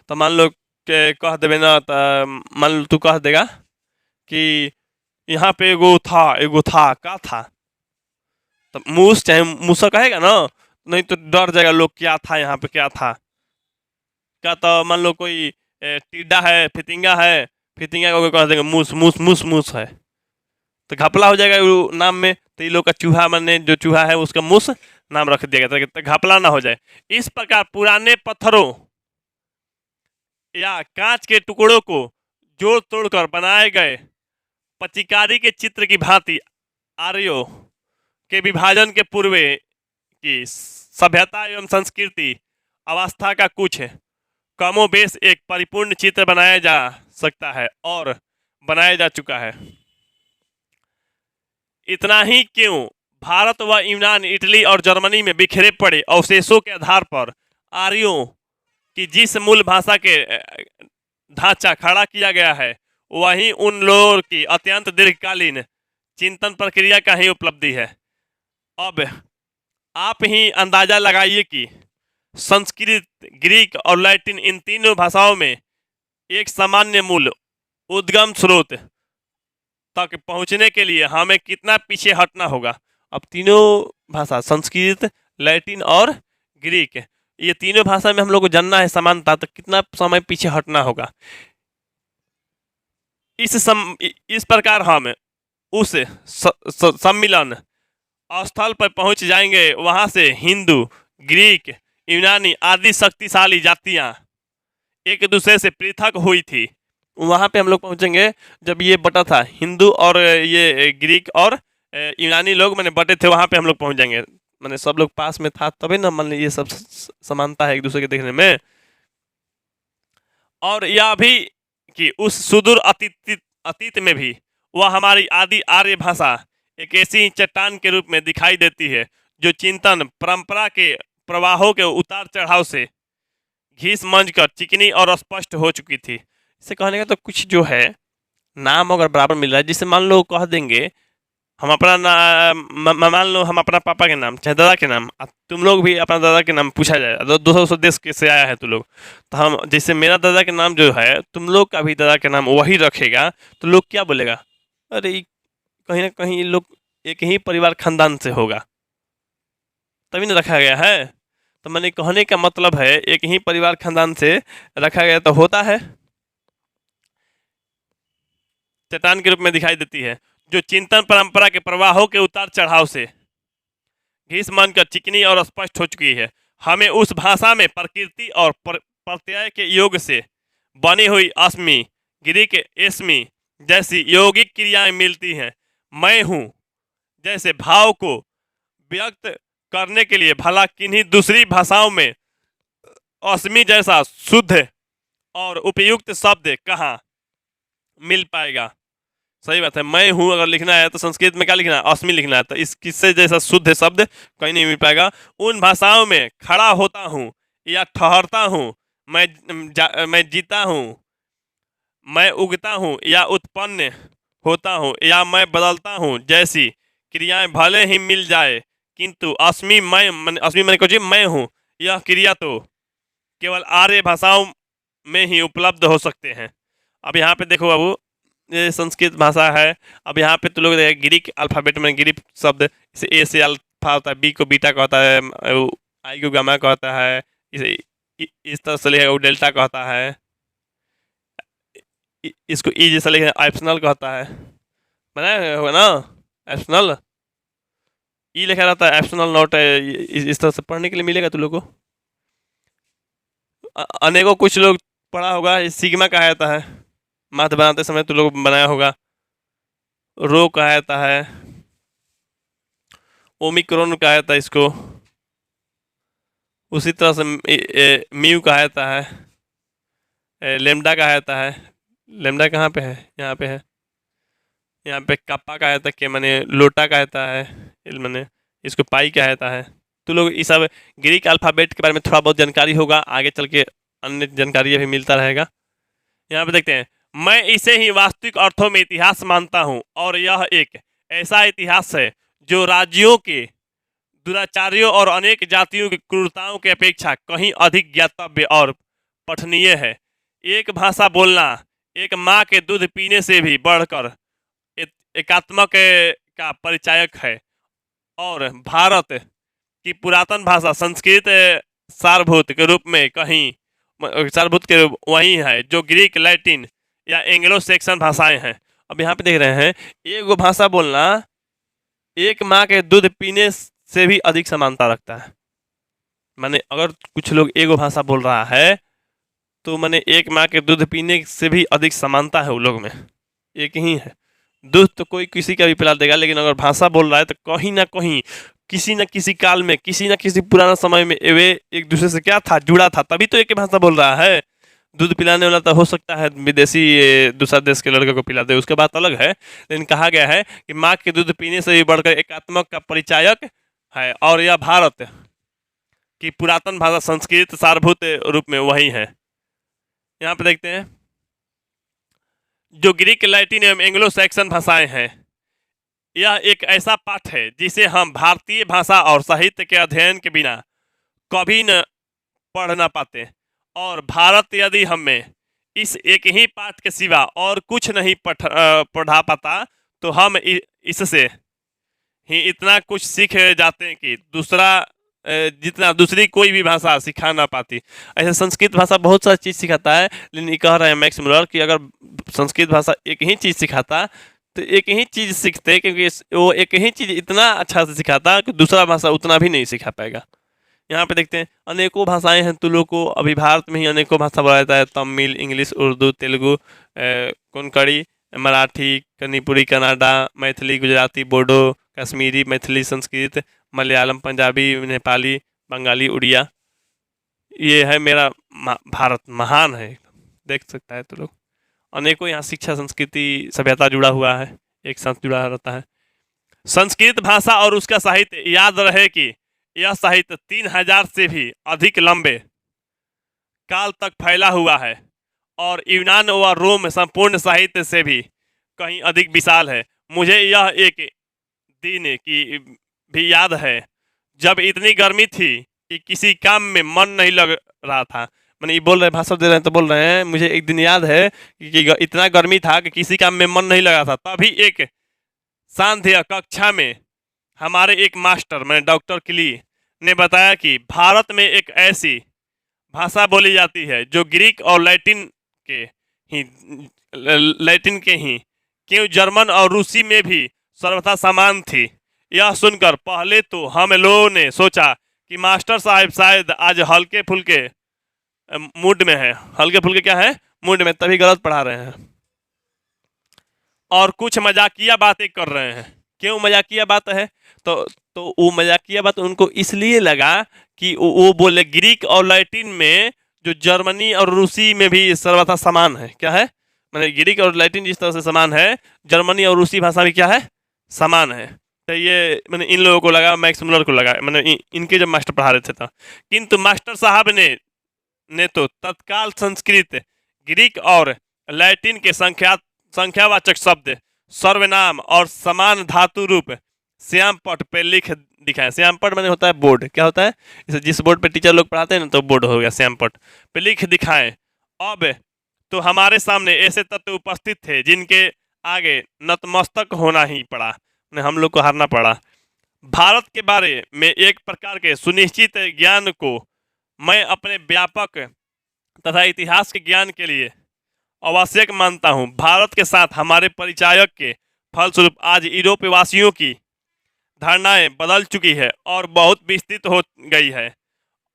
तो मान लो कह देवे ना, मान लो तू कह देगा कि यहाँ पे एगो था का था, तो मूस चाहे मूसा कहेगा ना, नहीं तो डर जाएगा लोग, क्या था यहाँ पे, क्या था, क्या, तो मान लो कोई टिड्डा है, फितिंगा है, फितिंगा को कह देंगे मूस मूस मूस मूस है, तो घपला हो जाएगा वो नाम में। तो ये लोग का चूहा, मैंने जो चूहा है उसका मूस नाम रख दिया गया था, घपला ना हो जाए। इस प्रकार पुराने पत्थरों या कांच के टुकड़ों को जोड़ तोड़कर बनाए गए पचिकारी के चित्र की भांति आर्यों के विभाजन के पूर्व की सभ्यता एवं संस्कृति अवस्था का कुछ कमोबेश एक परिपूर्ण चित्र बनाया जा सकता है और बनाया जा चुका है। इतना ही क्यों, भारत व यूनान, इटली और जर्मनी में बिखरे पड़े अवशेषों के आधार पर आर्यों की जिस मूल भाषा के ढांचा खड़ा किया गया है, वही उन लोगों की अत्यंत दीर्घकालीन चिंतन प्रक्रिया का ही उपलब्धि है। अब आप ही अंदाजा लगाइए कि संस्कृत, ग्रीक और लैटिन, इन तीनों भाषाओं में एक सामान्य मूल उद्गम स्रोत तक पहुंचने के लिए हमें कितना पीछे हटना होगा। अब तीनों भाषा, संस्कृत, लैटिन और ग्रीक, ये तीनों भाषा में हम लोग को जानना है समानता, तो कितना समय पीछे हटना होगा। इस प्रकार हम उस सम्मिलन स्थल पर पहुंच जाएंगे, वहां से हिंदू, ग्रीक, यूनानी आदि शक्तिशाली जातियां एक दूसरे से पृथक हुई थी, वहां पे हम लोग पहुंचेंगे जब ये बटा था, हिंदू और ये ग्रीक और यूनानी लोग मैंने बटे थे, वहां पे हम लोग पहुंच जाएंगे, मैंने सब लोग पास में था तभी ना, मान ये सब समानता है एक दूसरे के देखने में। और यह भी कि उस सुदूर अतीत में भी वह हमारी आदि आर्य भाषा एक ऐसी चट्टान के रूप में दिखाई देती है जो चिंतन परंपरा के प्रवाहों के उतार चढ़ाव से घीस मंझ कर चिकनी और स्पष्ट हो चुकी थी। इसे कहने का तो कुछ जो है नाम अगर बराबर मिल रहा है, जिसे मान लो कह देंगे हम अपना मान लो हम अपना पापा के नाम चाहे दादा के नाम, तुम लोग भी अपना दादा के नाम पूछा जाए, तो दूसरा देश के से आया है तुम लोग, तो हम जैसे मेरा दादा के नाम जो है तुम लोग का भी दादा के नाम वही रखेगा, तो लोग क्या बोलेगा, अरे कहीं ना कहीं ये लोग एक ही परिवार खानदान से होगा, तभी ना रखा गया है। तो मैंने कहने का मतलब है एक ही परिवार खानदान से रखा गया तो होता है, चट्टान के रूप में दिखाई देती है जो चिंतन परंपरा के प्रवाहों के उतार चढ़ाव से घिस मन कर चिकनी और स्पष्ट हो चुकी है। हमें उस भाषा में प्रकृति और प्रत्यय के योग से बनी हुई अस्मि, ग्रीक एस्मि जैसी यौगिक क्रियाएं मिलती हैं। मैं हूँ जैसे भाव को व्यक्त करने के लिए भला किन्हीं दूसरी भाषाओं में अस्मि जैसा शुद्ध और उपयुक्त शब्द कहाँ मिल पाएगा। सही बात है, मैं हूँ अगर लिखना है तो संस्कृत में क्या लिखना है, अस्मि लिखना है, तो इस किससे जैसा शुद्ध शब्द कहीं नहीं मिल पाएगा। उन भाषाओं में खड़ा होता हूँ या ठहरता हूँ, मैं जीता हूँ, मैं उगता हूँ या उत्पन्न होता हूँ, या मैं बदलता हूँ जैसी क्रियाएं भले ही मिल जाए, किंतु अस्मि मैंने को जी मैं हूँ, यह क्रिया तो केवल आर्य भाषाओं में ही उपलब्ध हो सकते हैं। अब यहाँ पे देखो बाबू, ये संस्कृत भाषा है। अब यहाँ पे तो लोग ग्रीक अल्फ़ाबेट में ग्रीक शब्द, इसे ए से अल्फा होता है, बी को बीटा कहता है, आई को गामा कहता है, इसे इस तरह से लिखेगा वो डेल्टा कहता है, इसको ई जैसा लिखेगा एप्सिलॉन कहता है, बनाया होगा ना एप्सिलॉन, ई लिखा रहता है एप्सिलॉन नॉट, इस तरह से पढ़ने के लिए मिलेगा तुम लोग को। अनेकों कुछ लोग पढ़ा होगा, सिग्मा कहा जाता है, माथ बनाते समय तुम लोग बनाया होगा, रो कहा जाता है, ओमिक्रॉन कहा जाता है इसको, उसी तरह से म्यू कहा जाता है, लेमडा कहा जाता है। लेमडा कहाँ पे है, यहाँ पे है, यहाँ पे कप्पा कहा जाता है, के माने लोटा कहा जाता है, माने इसको पाई कहा जाता है। तो लोग इस सब ग्रीक अल्फ़ाबेट के बारे में थोड़ा बहुत जानकारी होगा, आगे चल के अन्य जानकारी भी मिलता रहेगा। यहाँ पे देखते हैं, मैं इसे ही वास्तविक अर्थों में इतिहास मानता हूँ, और यह एक ऐसा इतिहास है जो राज्यों के दुराचारियों और अनेक जातियों की क्रूरताओं की अपेक्षा कहीं अधिक ज्ञातव्य और पठनीय है। एक भाषा बोलना एक माँ के दूध पीने से भी बढ़कर एकात्मक का परिचायक है, और भारत की पुरातन भाषा संस्कृत सारभूत के रूप में कहीं सारभूत के रूप वही है जो ग्रीक, लैटिन या एंग्लो सेक्सन भाषाएं हैं। अब यहाँ पे देख रहे हैं, एक भाषा बोलना एक माँ के दूध पीने से भी अधिक समानता रखता है। माने अगर कुछ लोग एक भाषा बोल रहा है तो माने एक माँ के दूध पीने से भी अधिक समानता है, वो लोग में एक ही है। दूध तो कोई किसी का भी पिला देगा, लेकिन अगर भाषा बोल रहा है तो कहीं ना कहीं किसी न किसी काल में, किसी न किसी पुराना समय में वे एक दूसरे से क्या था, जुड़ा था, तभी तो एक भाषा बोल रहा है। दूध पिलाने वाला तो हो सकता है विदेशी दूसरा देश के लड़के को पिला दे, उसके बात अलग है, लेकिन कहा गया है कि माँ के दूध पीने से भी बढ़कर एकात्मक का परिचायक है, और यह भारत की पुरातन भाषा संस्कृत सारभूत रूप में वही है। यहाँ पे देखते हैं, जो ग्रीक, लैटिन एवं एंग्लो सैक्सन भाषाएं हैं, यह एक ऐसा पाठ है जिसे हम भारतीय भाषा और साहित्य के अध्ययन के बिना कभी न पढ़ ना पाते, और भारत यदि हमें इस एक ही पाठ के सिवा और कुछ नहीं पढ़ा पाता तो हम इससे ही इतना कुछ सीख जाते हैं कि जितना दूसरी कोई भी भाषा सिखा ना पाती। ऐसे संस्कृत भाषा बहुत सारी चीज़ सिखाता है, लेकिन ये कह रहे हैं मैक्स मुलर कि अगर संस्कृत भाषा एक ही चीज़ सिखाता तो एक ही चीज़ सीखते, क्योंकि वो एक ही चीज़ इतना अच्छा से सिखाता कि दूसरा भाषा उतना भी नहीं सिखा पाएगा। यहाँ पे देखते हैं, अनेकों भाषाएं हैं तुम लोग को, अभी भारत में ही अनेकों भाषा बोला जाता है, तमिल, इंग्लिश, उर्दू, तेलुगु, कोंकणी, मराठी, कनिपुरी, कन्नड़ा, मैथिली, गुजराती, बोडो, कश्मीरी, मैथिली, संस्कृत, मलयालम, पंजाबी, नेपाली, बंगाली, उड़िया। ये है मेरा भारत, महान है, देख सकता है तो लोग। अनेकों यहाँ शिक्षा, संस्कृति, सभ्यता जुड़ा हुआ है, एक साथ जुड़ा रहता है। संस्कृत भाषा और उसका साहित्य, याद रहे कि यह साहित्य 3000 से भी अधिक लंबे काल तक फैला हुआ है, और यूनान व रोम संपूर्ण साहित्य से भी कहीं अधिक विशाल है। मुझे यह एक दिन की भी याद है जब इतनी गर्मी थी कि किसी काम में मन नहीं लग रहा था। मैंने ये बोल रहे भाषण दे रहे हैं तो बोल रहे हैं, मुझे एक दिन याद है कि इतना गर्मी था कि किसी काम में मन नहीं लगा था, तभी एक सांध्य कक्षा में हमारे एक मास्टर, मैंने डॉक्टर किली ने बताया कि भारत में एक ऐसी भाषा बोली जाती है जो ग्रीक और लैटिन के ही क्यों जर्मन और रूसी में भी सर्वथा समान थी। यह सुनकर पहले तो हम लोगों ने सोचा कि मास्टर साहब शायद आज हल्के फुल्के मूड में है, हल्के फुल्के क्या है, मूड में, तभी गलत पढ़ा रहे हैं और कुछ मजाकिया बातें कर रहे हैं। क्यों मजाकिया बात है? तो वो मजाकिया बात उनको इसलिए लगा कि वो बोले ग्रीक और लैटिन में जो जर्मनी और रूसी में भी सर्वथा समान है। क्या है? मैंने ग्रीक और लैटिन जिस तरह से समान है, जर्मनी और रूसी भाषा भी क्या है, समान है। तो ये मैंने इन लोगों को लगा, मैक्स मुलर को लगा, मैंने इनके जब मास्टर पढ़ा रहे थे तो, किंतु मास्टर साहब ने तो तत्काल संस्कृत, ग्रीक और लैटिन के संख्यावाचक शब्द, सर्वनाम और समान धातु रूप श्यामपट पे लिख दिखाए। श्यामपट मैंने होता है बोर्ड, क्या होता है, इसे जिस बोर्ड पे टीचर लोग पढ़ाते हैं ना, तो बोर्ड हो गया, श्यामपट पे लिख दिखाए। अब तो हमारे सामने ऐसे तत्व उपस्थित थे जिनके आगे नतमस्तक होना ही पड़ा, हम लोग को हारना पड़ा। भारत के बारे में एक प्रकार के सुनिश्चित ज्ञान को मैं अपने व्यापक तथा इतिहास के ज्ञान के लिए आवश्यक मानता हूँ। भारत के साथ हमारे परिचायक के फलस्वरूप आज यूरोप वासियों की धारणाएं बदल चुकी है और बहुत विस्तृत हो गई है।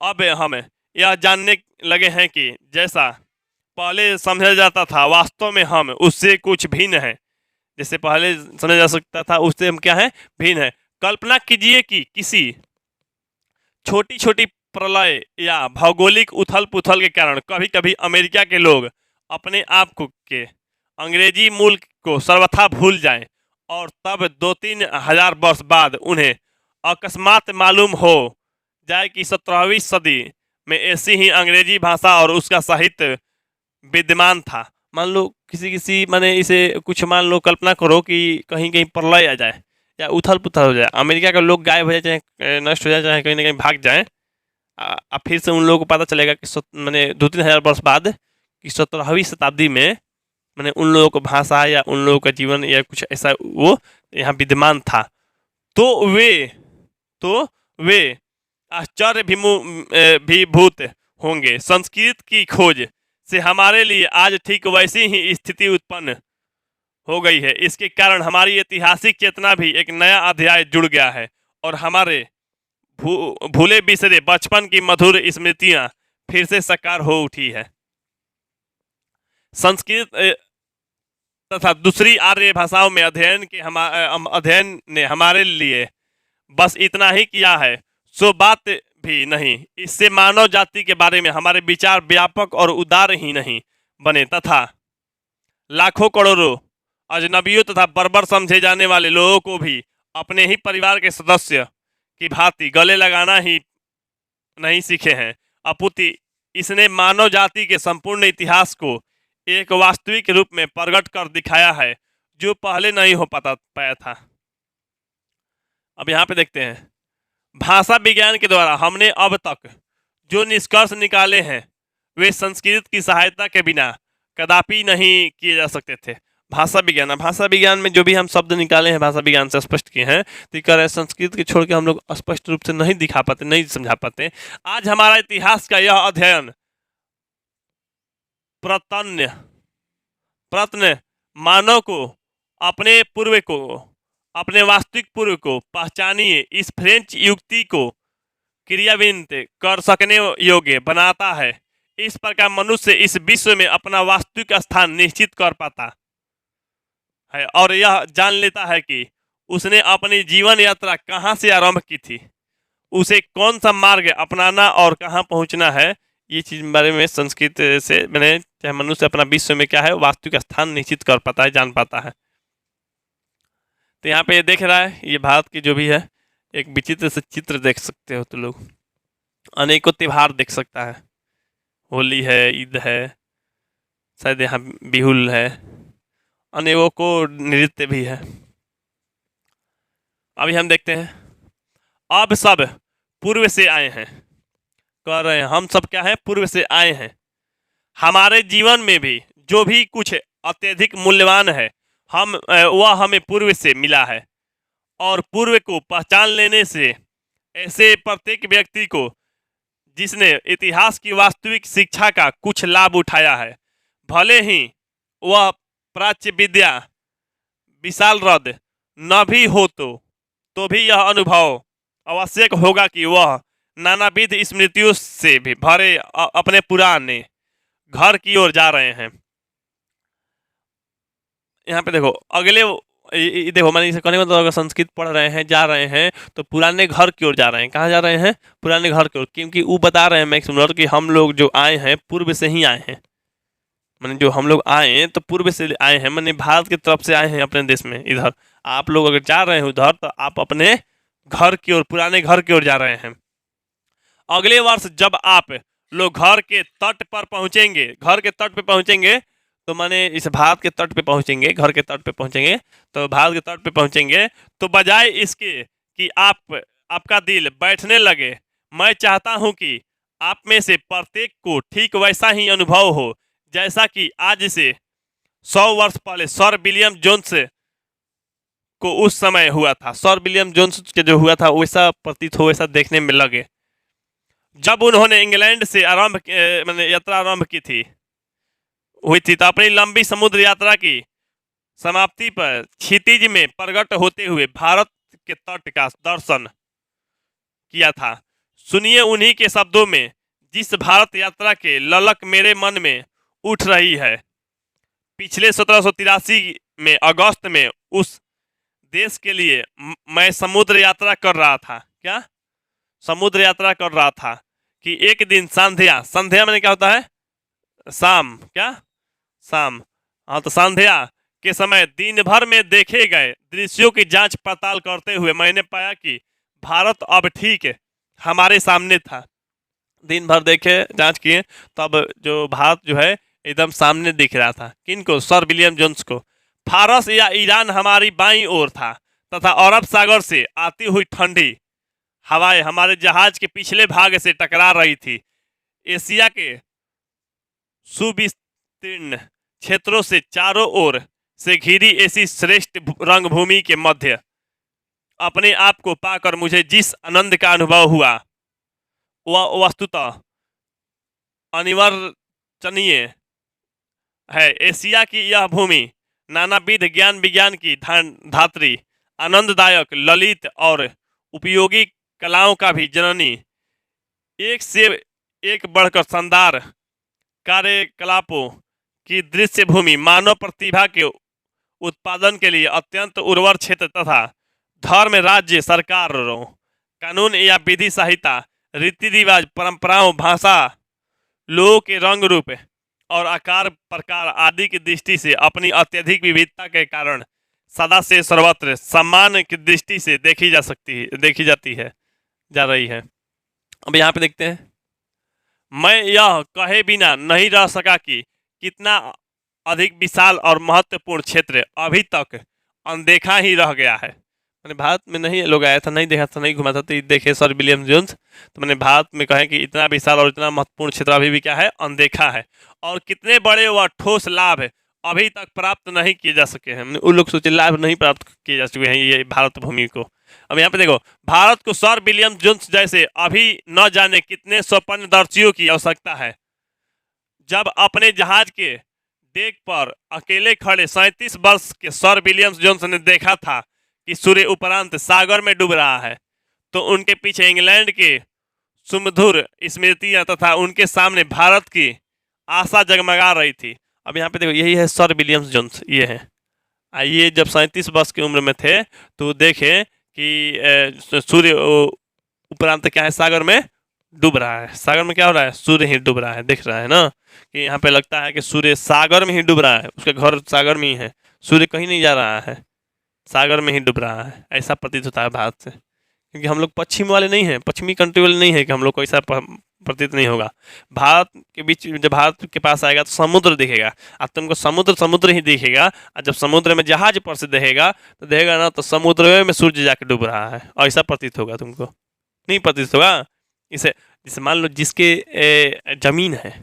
अब हम यह जानने लगे हैं कि जैसा पहले समझा जाता था, वास्तव में हम उससे कुछ भिन्न है। जैसे पहले समझा जा सकता था, उससे हम क्या है, भिन्न है। कल्पना कीजिए कि किसी छोटी छोटी प्रलय या भौगोलिक उथल पुथल के कारण कभी कभी अमेरिका के लोग अपने आप को के अंग्रेजी मूल को सर्वथा भूल जाएं और तब 2-3 हजार वर्ष बाद उन्हें अकस्मात मालूम हो जाए कि 17वीं सदी में ऐसी ही अंग्रेजी भाषा और उसका साहित्य विद्यमान था। मान लो किसी माने इसे कुछ मान लो, कल्पना करो कि कहीं कहीं प्रलय आ जाए या उथल पुथल हो जाए, अमेरिका के लोग गायब हो जाए, चाहे नष्ट हो जाए, चाहे कहीं ना कहीं भाग जाए, अब फिर से उन लोगों को पता चलेगा कि मैंने 2-3 हजार वर्ष बाद कि 17वीं शताब्दी में मैंने उन लोगों को भाषा या उन लोगों का जीवन या कुछ ऐसा वो यहाँ विद्यमान था। तो वे आश्चर्य भीभूत होंगे। संस्कृत की खोज से हमारे लिए आज ठीक वैसी ही स्थिति उत्पन्न हो गई है। इसके कारण हमारी ऐतिहासिक चेतना भी एक नया अध्याय जुड़ गया है और हमारे भूले बिसरे बचपन की मधुर स्मृतियां फिर से साकार हो उठी है। संस्कृत तथा दूसरी आर्य भाषाओं में अध्ययन ने हमारे लिए बस इतना ही किया है, सो बात भी नहीं। इससे मानव जाति के बारे में हमारे विचार व्यापक और उदार ही नहीं बने तथा लाखों करोड़ों अजनबियों तथा बर्बर समझे जाने वाले लोगों को भी अपने ही परिवार के सदस्य की भांति गले लगाना ही नहीं सीखे हैं, अपितु इसने मानव जाति के संपूर्ण इतिहास को एक वास्तविक रूप में प्रकट कर दिखाया है जो पहले नहीं हो पाया था। अब यहाँ पे देखते हैं, भाषा विज्ञान के द्वारा हमने अब तक जो निष्कर्ष निकाले हैं वे संस्कृत की सहायता के बिना कदापि नहीं किए जा सकते थे। भाषा विज्ञान में जो भी हम शब्द निकाले हैं भाषा विज्ञान से स्पष्ट किए हैं, तो कह रहे संस्कृत के छोड़ के हम लोग स्पष्ट रूप से नहीं दिखा पाते, नहीं समझा पाते। आज हमारा इतिहास का यह अध्ययन प्रत्न मानव को अपने वास्तविक पूर्व को पहचानिए, इस फ्रेंच युक्ति को क्रियान्वित कर सकने योग्य बनाता है। इस प्रकार मनुष्य इस विश्व में अपना वास्तविक स्थान निश्चित कर पाता है और यह जान लेता है कि उसने अपनी जीवन यात्रा कहाँ से आरंभ की थी, उसे कौन सा मार्ग अपनाना और कहाँ पहुँचना है। ये चीज बारे में संस्कृत से मैंने चाहे मनुष्य अपना विश्व में क्या है वास्तविक स्थान निश्चित कर पाता है, जान पाता है। तो यहाँ पे देख रहा है, ये भारत की जो भी है एक विचित्र से चित्र देख सकते हो तो लोग, अनेकों त्योहार देख सकता है, होली है, ईद है, शायद यहाँ बिहुल है, अनेकों को नृत्य भी है। अभी हम देखते हैं, अब सब पूर्व से आए हैं, कह रहे हैं हम सब क्या है, पूर्व से आए हैं। हमारे जीवन में भी जो भी कुछ अत्यधिक मूल्यवान है वह हमें पूर्व से मिला है और पूर्व को पहचान लेने से ऐसे प्रत्येक व्यक्ति को जिसने इतिहास की वास्तविक शिक्षा का कुछ लाभ उठाया है, भले ही वह प्राच्य विद्या विशाल रद न भी हो, तो तो भी यह अनुभव आवश्यक होगा कि वह नानाविध स्मृतियों से भी भरे अपने पुराने घर की ओर जा रहे हैं। यहाँ पे देखो अगले देखो मैंने इसे कहने का मतलब अगर संस्कृत पढ़ रहे हैं जा रहे हैं तो पुराने घर की ओर जा रहे हैं। कहाँ जा रहे हैं? पुराने घर की ओर, क्योंकि वो बता रहे हैं मैक्स मुलर कि हम लोग जो आए हैं पूर्व से ही आए हैं। मैंने जो हम लोग आए हैं तो पूर्व से आए हैं, मैंने भारत की तरफ से आए हैं अपने देश में। इधर आप लोग अगर जा रहे हैं उधर तो आप अपने घर की ओर, पुराने घर की ओर जा रहे हैं। अगले वर्ष जब आप लोग घर के तट पर पहुंचेंगे, घर के तट पे पहुंचेंगे तो माने इस भारत के तट पे पहुंचेंगे, घर के तट पे पहुंचेंगे तो भारत के तट पे पहुंचेंगे तो बजाय इसके कि आपका दिल बैठने लगे, मैं चाहता हूं कि आप में से प्रत्येक को ठीक वैसा ही अनुभव हो जैसा कि आज से 100 वर्ष पहले सर विलियम जोन्स को उस समय हुआ था। सर विलियम जोन्स के जो हुआ था वैसा प्रतीत हो, वैसा देखने में लगे जब उन्होंने इंग्लैंड से मैंने यात्रा आरंभ की थी हुई थी। तो अपनी लंबी समुद्र यात्रा की समाप्ति पर क्षितिज में प्रकट होते हुए भारत के तट का दर्शन किया था। सुनिए उन्हीं के शब्दों में जिस भारत यात्रा के ललक मेरे मन में उठ रही है। पिछले 1783 में अगस्त में उस देश के लिए मैं समुद्र यात्रा कर रहा था। क्या? समुद्र यात्रा कर रहा था कि एक दिन संध्या, संध्या मैंने क्या होता है? शाम। क्या? शाम। हाँ, तो संध्या के समय दिन भर में देखे गए दृश्यों की जांच पड़ताल करते हुए मैंने पाया कि भारत अब ठीक हमारे सामने था। दिन भर देखे, जांच किए, तब जो भारत जो है एकदम सामने दिख रहा था। किनको? सर विलियम जोन्स को। फारस या ईरान हमारी बाईं ओर था तथा अरब सागर से आती हुई ठंडी हवाएं हमारे जहाज के पिछले भाग से टकरा रही थी। एशिया के सुविस्तीर्ण क्षेत्रों से चारों ओर से घिरी ऐसी श्रेष्ठ रंगभूमि के मध्य अपने आप को पाकर मुझे जिस आनंद का अनुभव हुआ वह वस्तुतः अनिवार्यनीय है। एशिया की यह भूमि नानाविध ज्ञान विज्ञान की धात्री, आनंददायक, ललित और उपयोगी कलाओं का भी जननी, एक से एक बढ़कर शानदार कार्यकलापों की दृश्य भूमि, मानव प्रतिभा के उत्पादन के लिए अत्यंत उर्वर क्षेत्र तथा धर्म, राज्य सरकारों, कानून या विधि संहिता, रीति रिवाज, परंपराओं, भाषा, लोगों के रंग रूप और आकार प्रकार आदि की दृष्टि से अपनी अत्यधिक विविधता के कारण सदा से सर्वत्र सम्मान की दृष्टि से देखी जाती है जा रही है। अब यहाँ पे देखते हैं, मैं यह कहे बिना नहीं रह सका कि कितना अधिक विशाल और महत्वपूर्ण क्षेत्र अभी तक अनदेखा ही रह गया है। मैंने भारत में नहीं लोग आया था, नहीं देखा था, नहीं घुमा था, तो देखे सर विलियम जोन्स, तो मैंने भारत में कहे कि इतना विशाल और इतना महत्वपूर्ण क्षेत्र अभी भी क्या है? अनदेखा है। और कितने बड़े व ठोस लाभ अभी तक प्राप्त नहीं किए जा सके हैं। उन लोग सोचे लाभ नहीं प्राप्त किए जा चुके हैं ये भारत भूमि को। अब यहाँ पे देखो, भारत को सर विलियम जोन्स जैसे अभी न जाने कितने स्वप्नदर्शियों की आवश्यकता है। जब अपने जहाज के डेक पर अकेले खड़े 37 वर्ष के सर विलियम जोन्स ने देखा था कि सूर्य उपरांत सागर में डूब रहा है, तो उनके पीछे इंग्लैंड के सुमधुर स्मृतियां तथा उनके सामने भारत की आशा जगमगा रही थी। अब यहाँ पे देखो, यही है सर विलियम जोन्स, ये है। ये जब 37 वर्ष की उम्र में थे तो देखे कि सूर्य उपरांत क्या है? सागर में डूब रहा है। सागर में क्या हो रहा है? सूर्य ही डूब रहा है। दिख रहा है ना कि यहाँ पे लगता है कि सूर्य सागर में ही डूब रहा है, उसका घर सागर में ही है, सूर्य कहीं नहीं जा रहा है, सागर में ही डूब रहा है। ऐसा प्रतीत होता है भारत से, क्योंकि हम लोग पश्चिम वाले नहीं हैं, पश्चिमी कंट्री वाले नहीं है कि हम लोग को ऐसा प्रतीत नहीं होगा। भारत के बीच जब भारत के पास आएगा तो समुद्र दिखेगा, अब तुमको समुद्र ही दिखेगा। और जब समुद्र में जहाज पर से देखेगा तो देखेगा ना, तो समुद्र में सूर्य जाके डूब रहा है, ऐसा प्रतीत होगा। तुमको नहीं प्रतीत होगा। इसे जैसे मान लो जिसके जमीन है,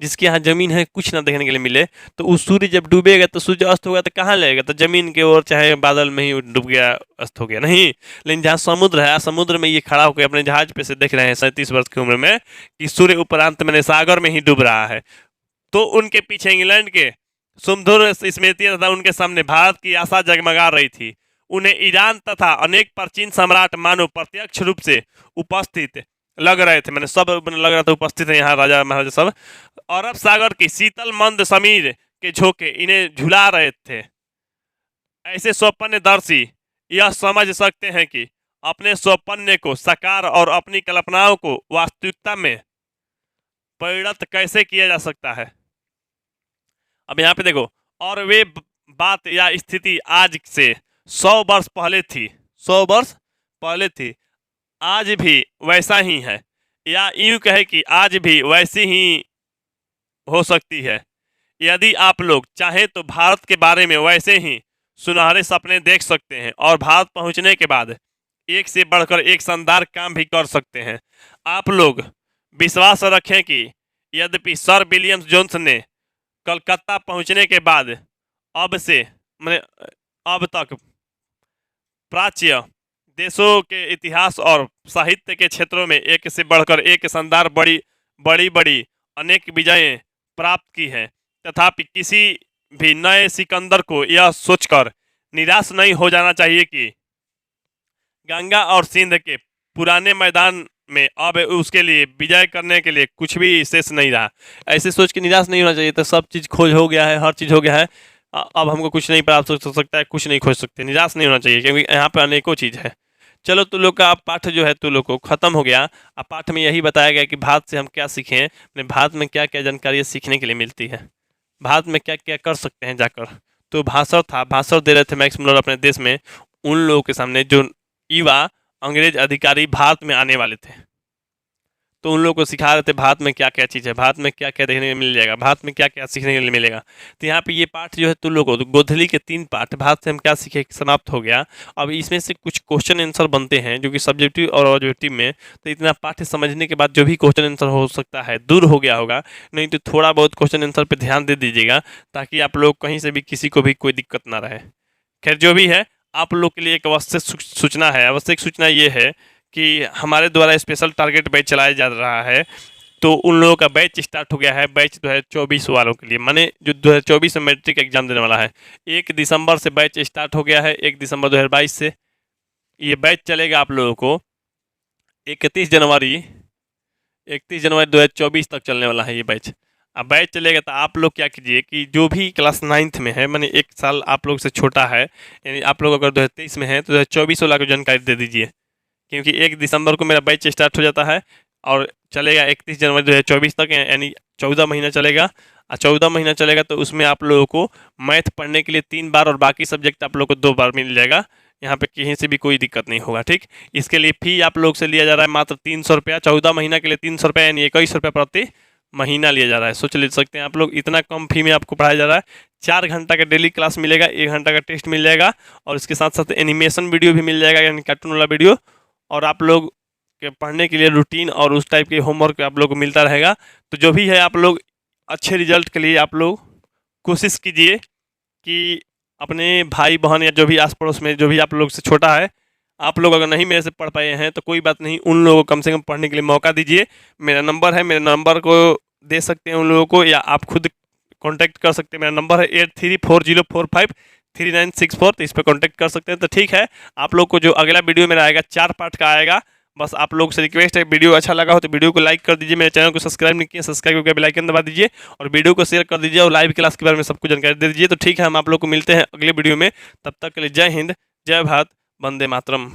जिसके यहाँ जमीन है, कुछ ना देखने के लिए मिले, तो उस सूर्य जब डूबेगा तो सूर्य अस्त होगा तो कहाँ लगेगा? तो जमीन के ओर, चाहे बादल में ही डूब गया, अस्त हो गया नहीं। लेकिन जहाँ समुद्र है, समुद्र में ये खड़ा होकर अपने जहाज पे से देख रहे हैं 37 वर्ष की उम्र में कि सूर्य उपरांत में सागर में ही डूब रहा है। तो उनके पीछे इंग्लैंड के सुमधुर स्मृतियां तथा उनके सामने भारत की आशा जगमगा रही थी। उन्हें ईरान तथा अनेक प्राचीन सम्राट मानो प्रत्यक्ष रूप से उपस्थित लग रहे थे। मैंने सब लग रहा था उपस्थित है यहाँ राजा महाराजा सब। अरब सागर की शीतल मंद समीर के झोंके इन्हें झुला रहे थे। ऐसे स्वप्नदर्शी यह समझ सकते हैं कि अपने स्वप्न को साकार और अपनी कल्पनाओं को वास्तविकता में परिणत कैसे किया जा सकता है। अब यहाँ पे देखो, और वे बात या स्थिति आज से 100 वर्ष पहले थी, 100 वर्ष पहले थी, आज भी वैसा ही है, या यूं कहे कि आज भी वैसी ही हो सकती है। यदि आप लोग चाहें तो भारत के बारे में वैसे ही सुनहरे सपने देख सकते हैं और भारत पहुंचने के बाद एक से बढ़कर एक शानदार काम भी कर सकते हैं। आप लोग विश्वास रखें कि यद्यपि सर विलियम जोन्स ने कलकत्ता पहुंचने के बाद अब तक प्राच्य देशों के इतिहास और साहित्य के क्षेत्रों में एक से बढ़कर एक शानदार बड़ी अनेक विजयें प्राप्त की हैं, तथापि किसी भी नए सिकंदर को यह सोचकर निराश नहीं हो जाना चाहिए कि गंगा और सिंध के पुराने मैदान में अब उसके लिए विजय करने के लिए कुछ भी शेष नहीं रहा। ऐसे सोच के निराश नहीं होना चाहिए। तो सब चीज़ खोज हो गया है, हर चीज़ हो गया है, अब हमको कुछ नहीं प्राप्त हो सकता है, कुछ नहीं खोज सकते। निराश नहीं होना चाहिए क्योंकि यहाँ पर अनेकों चीज़ है। चलो, तुम लोग का पाठ जो है तुम लोग को ख़त्म हो गया। अब पाठ में यही बताया गया कि भारत से हम क्या सीखें, अपने भारत में क्या क्या जानकारी सीखने के लिए मिलती है, भारत में क्या क्या कर सकते हैं जाकर। तो भाषण था, भाषण दे रहे थे मैक्स मुलर अपने देश में उन लोगों के सामने जो युवा अंग्रेज अधिकारी भारत में आने वाले थे। तो उन लोगों को सिखा रहे थे भारत में क्या क्या चीज़ है, भारत में क्या क्या देखने को मिल जाएगा, भारत में क्या क्या सीखने के लिए मिलेगा। तो यहाँ पे ये पाठ जो है तुम लोगों को गोधली के 3 पाठ भारत से हम क्या सीखे समाप्त हो गया। अब इसमें से कुछ क्वेश्चन आंसर बनते हैं जो कि सब्जेक्टिव और ऑब्जेक्टिव में। तो इतना पाठ समझने के बाद जो भी क्वेश्चन आंसर हो सकता है दूर हो गया होगा, नहीं तो थोड़ा बहुत क्वेश्चन आंसर पर ध्यान दे दीजिएगा ताकि आप लोग कहीं से भी किसी को भी कोई दिक्कत ना रहे। खैर, जो भी है आप लोग के लिए एक आवश्यक सूचना है। आवश्यक सूचना ये है कि हमारे द्वारा स्पेशल टारगेट बैच चलाया जा रहा है। तो उन लोगों का बैच स्टार्ट हो गया है, बैच 2024 वालों के लिए, माने जो 2024 में मैट्रिक एग्जाम देने वाला है। 1 दिसंबर से बैच स्टार्ट हो गया है, 1 दिसंबर 2022 से ये बैच चलेगा आप लोगों को 31 जनवरी 2024 तक चलने वाला है ये बैच। अब बैच चलेगा तो आप लोग क्या कीजिए कि जो भी क्लास 9th में है, माने 1 साल आप लोग से छोटा है, यानी आप लोग अगर 2023 में है तो 2024 वाला को जानकारी दे दीजिए, क्योंकि 1 दिसंबर को मेरा बैच स्टार्ट हो जाता है और चलेगा 31 जनवरी 2024 तक, यानी 14 महीना चलेगा। 14 महीना चलेगा तो उसमें आप लोगों को मैथ पढ़ने के लिए 3 बार और बाकी सब्जेक्ट आप लोग को 2 बार मिल जाएगा। यहाँ पे कहीं से भी कोई दिक्कत नहीं होगा, ठीक। इसके लिए फ़ी आप लोग से लिया जा रहा है मात्र 300 रुपया, 14 महीना के लिए 300 रुपया, यानी 21 रुपये प्रति महीना लिया जा रहा है। सोच ले सकते हैं आप लोग, इतना कम फी में आपको पढ़ाया जा रहा है। 4 घंटा का डेली क्लास मिलेगा, 1 घंटा का टेस्ट मिल जाएगा और इसके साथ साथ एनिमेशन वीडियो भी मिल जाएगा, यानी कार्टून वाला वीडियो, और आप लोग के पढ़ने के लिए रूटीन और उस टाइप के होमवर्क आप लोग को मिलता रहेगा। तो जो भी है आप लोग अच्छे रिजल्ट के लिए आप लोग कोशिश कीजिए कि अपने भाई बहन या जो भी आस पड़ोस में जो भी आप लोग से छोटा है, आप लोग अगर नहीं मेरे से पढ़ पाए हैं तो कोई बात नहीं, उन लोगों को कम से कम पढ़ने के लिए मौका दीजिए। मेरा नंबर है, मेरे नंबर को दे सकते हैं उन लोगों को, या आप खुद कॉन्टैक्ट कर सकते हैं। मेरा नंबर है 8340453964, तो इस पर कॉन्टैक्ट कर सकते हैं। तो ठीक है, आप लोग को जो अगला वीडियो मेरा आएगा 4 पार्ट का आएगा। बस आप लोग से रिक्वेस्ट है, वीडियो अच्छा लगा हो तो वीडियो को लाइक कर दीजिए, मेरे चैनल को सब्सक्राइब नहीं किया सब्सक्राइब करके बेल आइकन दबा दीजिए और वीडियो को शेयर कर दीजिए और लाइव क्लास के बारे में सबको जानकारी दे दीजिए। तो ठीक है, हम आप लोग को मिलते हैं अगले वीडियो में। तब तक के लिए जय हिंद, जय भारत, वंदे मातरम।